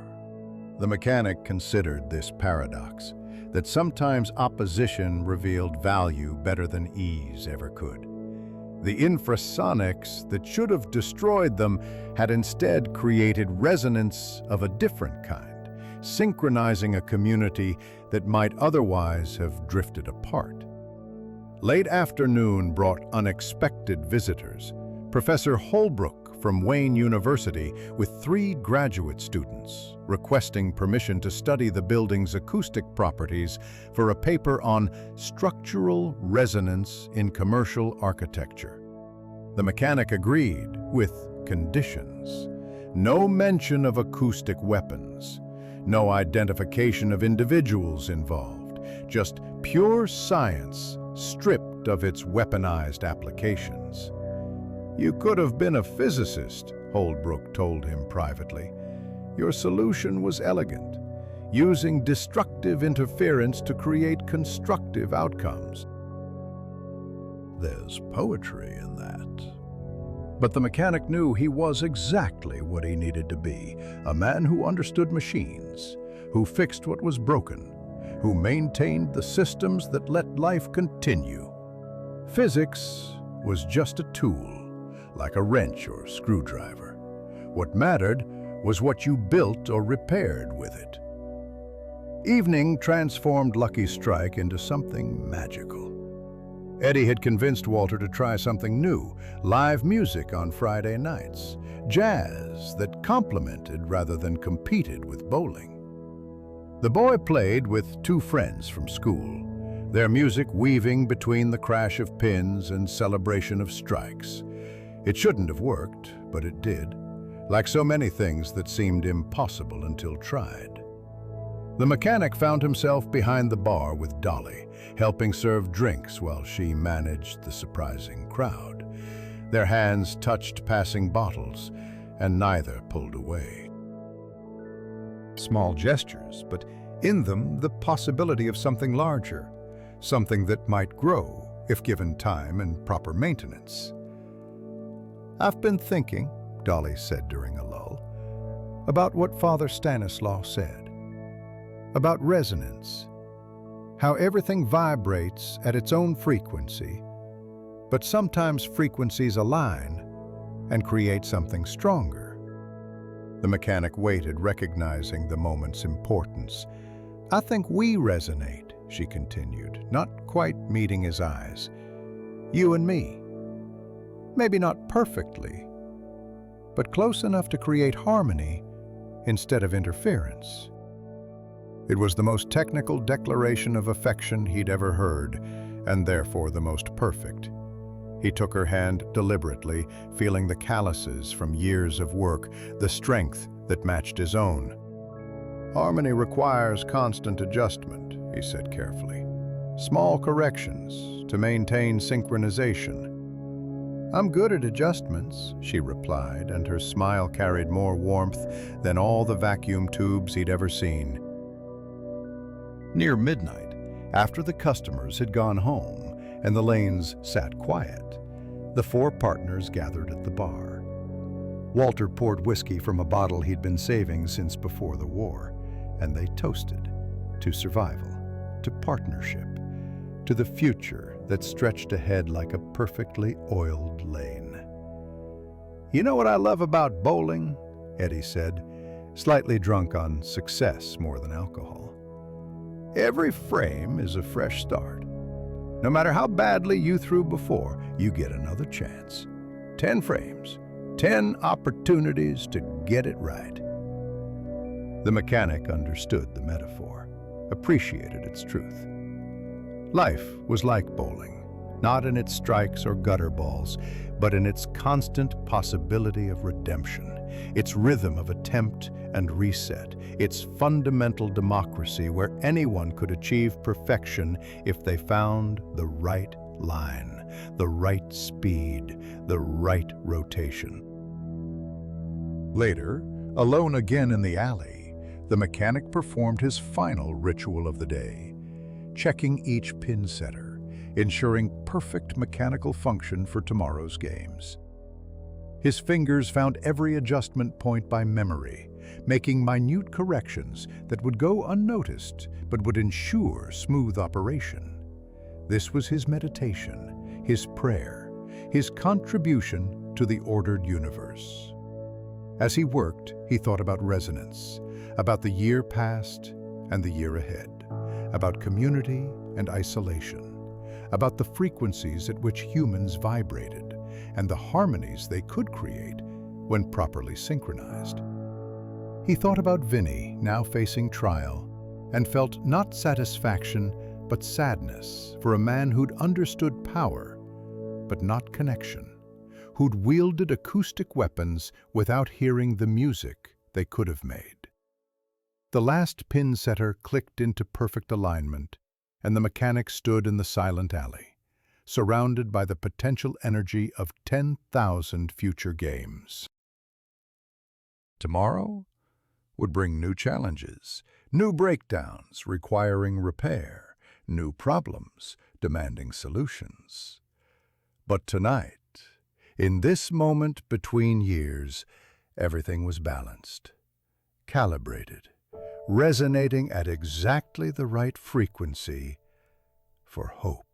The mechanic considered this paradox, that sometimes opposition revealed value better than ease ever could. The infrasonics that should have destroyed them had instead created resonance of a different kind, synchronizing a community that might otherwise have drifted apart. Late afternoon brought unexpected visitors. Professor Holbrook from Wayne University with 3 graduate students requesting permission to study the building's acoustic properties for a paper on structural resonance in commercial architecture. The mechanic agreed, with conditions. No mention of acoustic weapons, no identification of individuals involved, just pure science stripped of its weaponized applications. "You could have been a physicist," Holbrook told him privately. "Your solution was elegant, using destructive interference to create constructive outcomes." There's poetry in that. But the mechanic knew he was exactly what he needed to be, a man who understood machines, who fixed what was broken, who maintained the systems that let life continue. Physics was just a tool, like a wrench or screwdriver. What mattered was what you built or repaired with it. Evening transformed Lucky Strike into something magical. Eddie had convinced Walter to try something new, live music on Friday nights, jazz that complemented rather than competed with bowling. The boy played with 2 friends from school, their music weaving between the crash of pins and celebration of strikes. It shouldn't have worked, but it did, like so many things that seemed impossible until tried. The mechanic found himself behind the bar with Dolly, helping serve drinks while she managed the surprising crowd. Their hands touched passing bottles, and neither pulled away. Small gestures, but in them the possibility of something larger, something that might grow if given time and proper maintenance. "I've been thinking," Dolly said during a lull, "about what Father Stanislaw said, about resonance, how everything vibrates at its own frequency, but sometimes frequencies align and create something stronger." The mechanic waited, recognizing the moment's importance. "I think we resonate," she continued, not quite meeting his eyes. "You and me. Maybe not perfectly, but close enough to create harmony instead of interference." It was the most technical declaration of affection he'd ever heard, and therefore the most perfect. He took her hand deliberately, feeling the calluses from years of work, the strength that matched his own. "Harmony requires constant adjustment," he said carefully. "Small corrections to maintain synchronization." "I'm good at adjustments," she replied, and her smile carried more warmth than all the vacuum tubes he'd ever seen. Near midnight, after the customers had gone home and the Lanes sat quiet, the four partners gathered at the bar. Walter poured whiskey from a bottle he'd been saving since before the war, and they toasted to survival, to partnership, to the future that stretched ahead like a perfectly oiled lane. "You know what I love about bowling?" Eddie said, slightly drunk on success more than alcohol. "Every frame is a fresh start. No matter how badly you threw before, you get another chance. 10 frames, 10 opportunities to get it right." The mechanic understood the metaphor, appreciated its truth. Life was like bowling, not in its strikes or gutter balls, but in its constant possibility of redemption, its rhythm of attempt and reset, its fundamental democracy where anyone could achieve perfection if they found the right line, the right speed, the right rotation. Later, alone again in the alley, the mechanic performed his final ritual of the day, checking each pin setter, ensuring perfect mechanical function for tomorrow's games. His fingers found every adjustment point by memory, making minute corrections that would go unnoticed but would ensure smooth operation. This was his meditation, his prayer, his contribution to the ordered universe. As he worked, he thought about resonance, about the year past and the year ahead, about community and isolation, about the frequencies at which humans vibrated and the harmonies they could create when properly synchronized. He thought about Vinny, now facing trial, and felt not satisfaction but sadness for a man who'd understood power, but not connection, who'd wielded acoustic weapons without hearing the music they could have made. The last pin setter clicked into perfect alignment, and the mechanic stood in the silent alley, surrounded by the potential energy of 10,000 future games. Tomorrow would bring new challenges, new breakdowns requiring repair, new problems demanding solutions. But tonight, in this moment between years, everything was balanced, calibrated, resonating at exactly the right frequency for hope.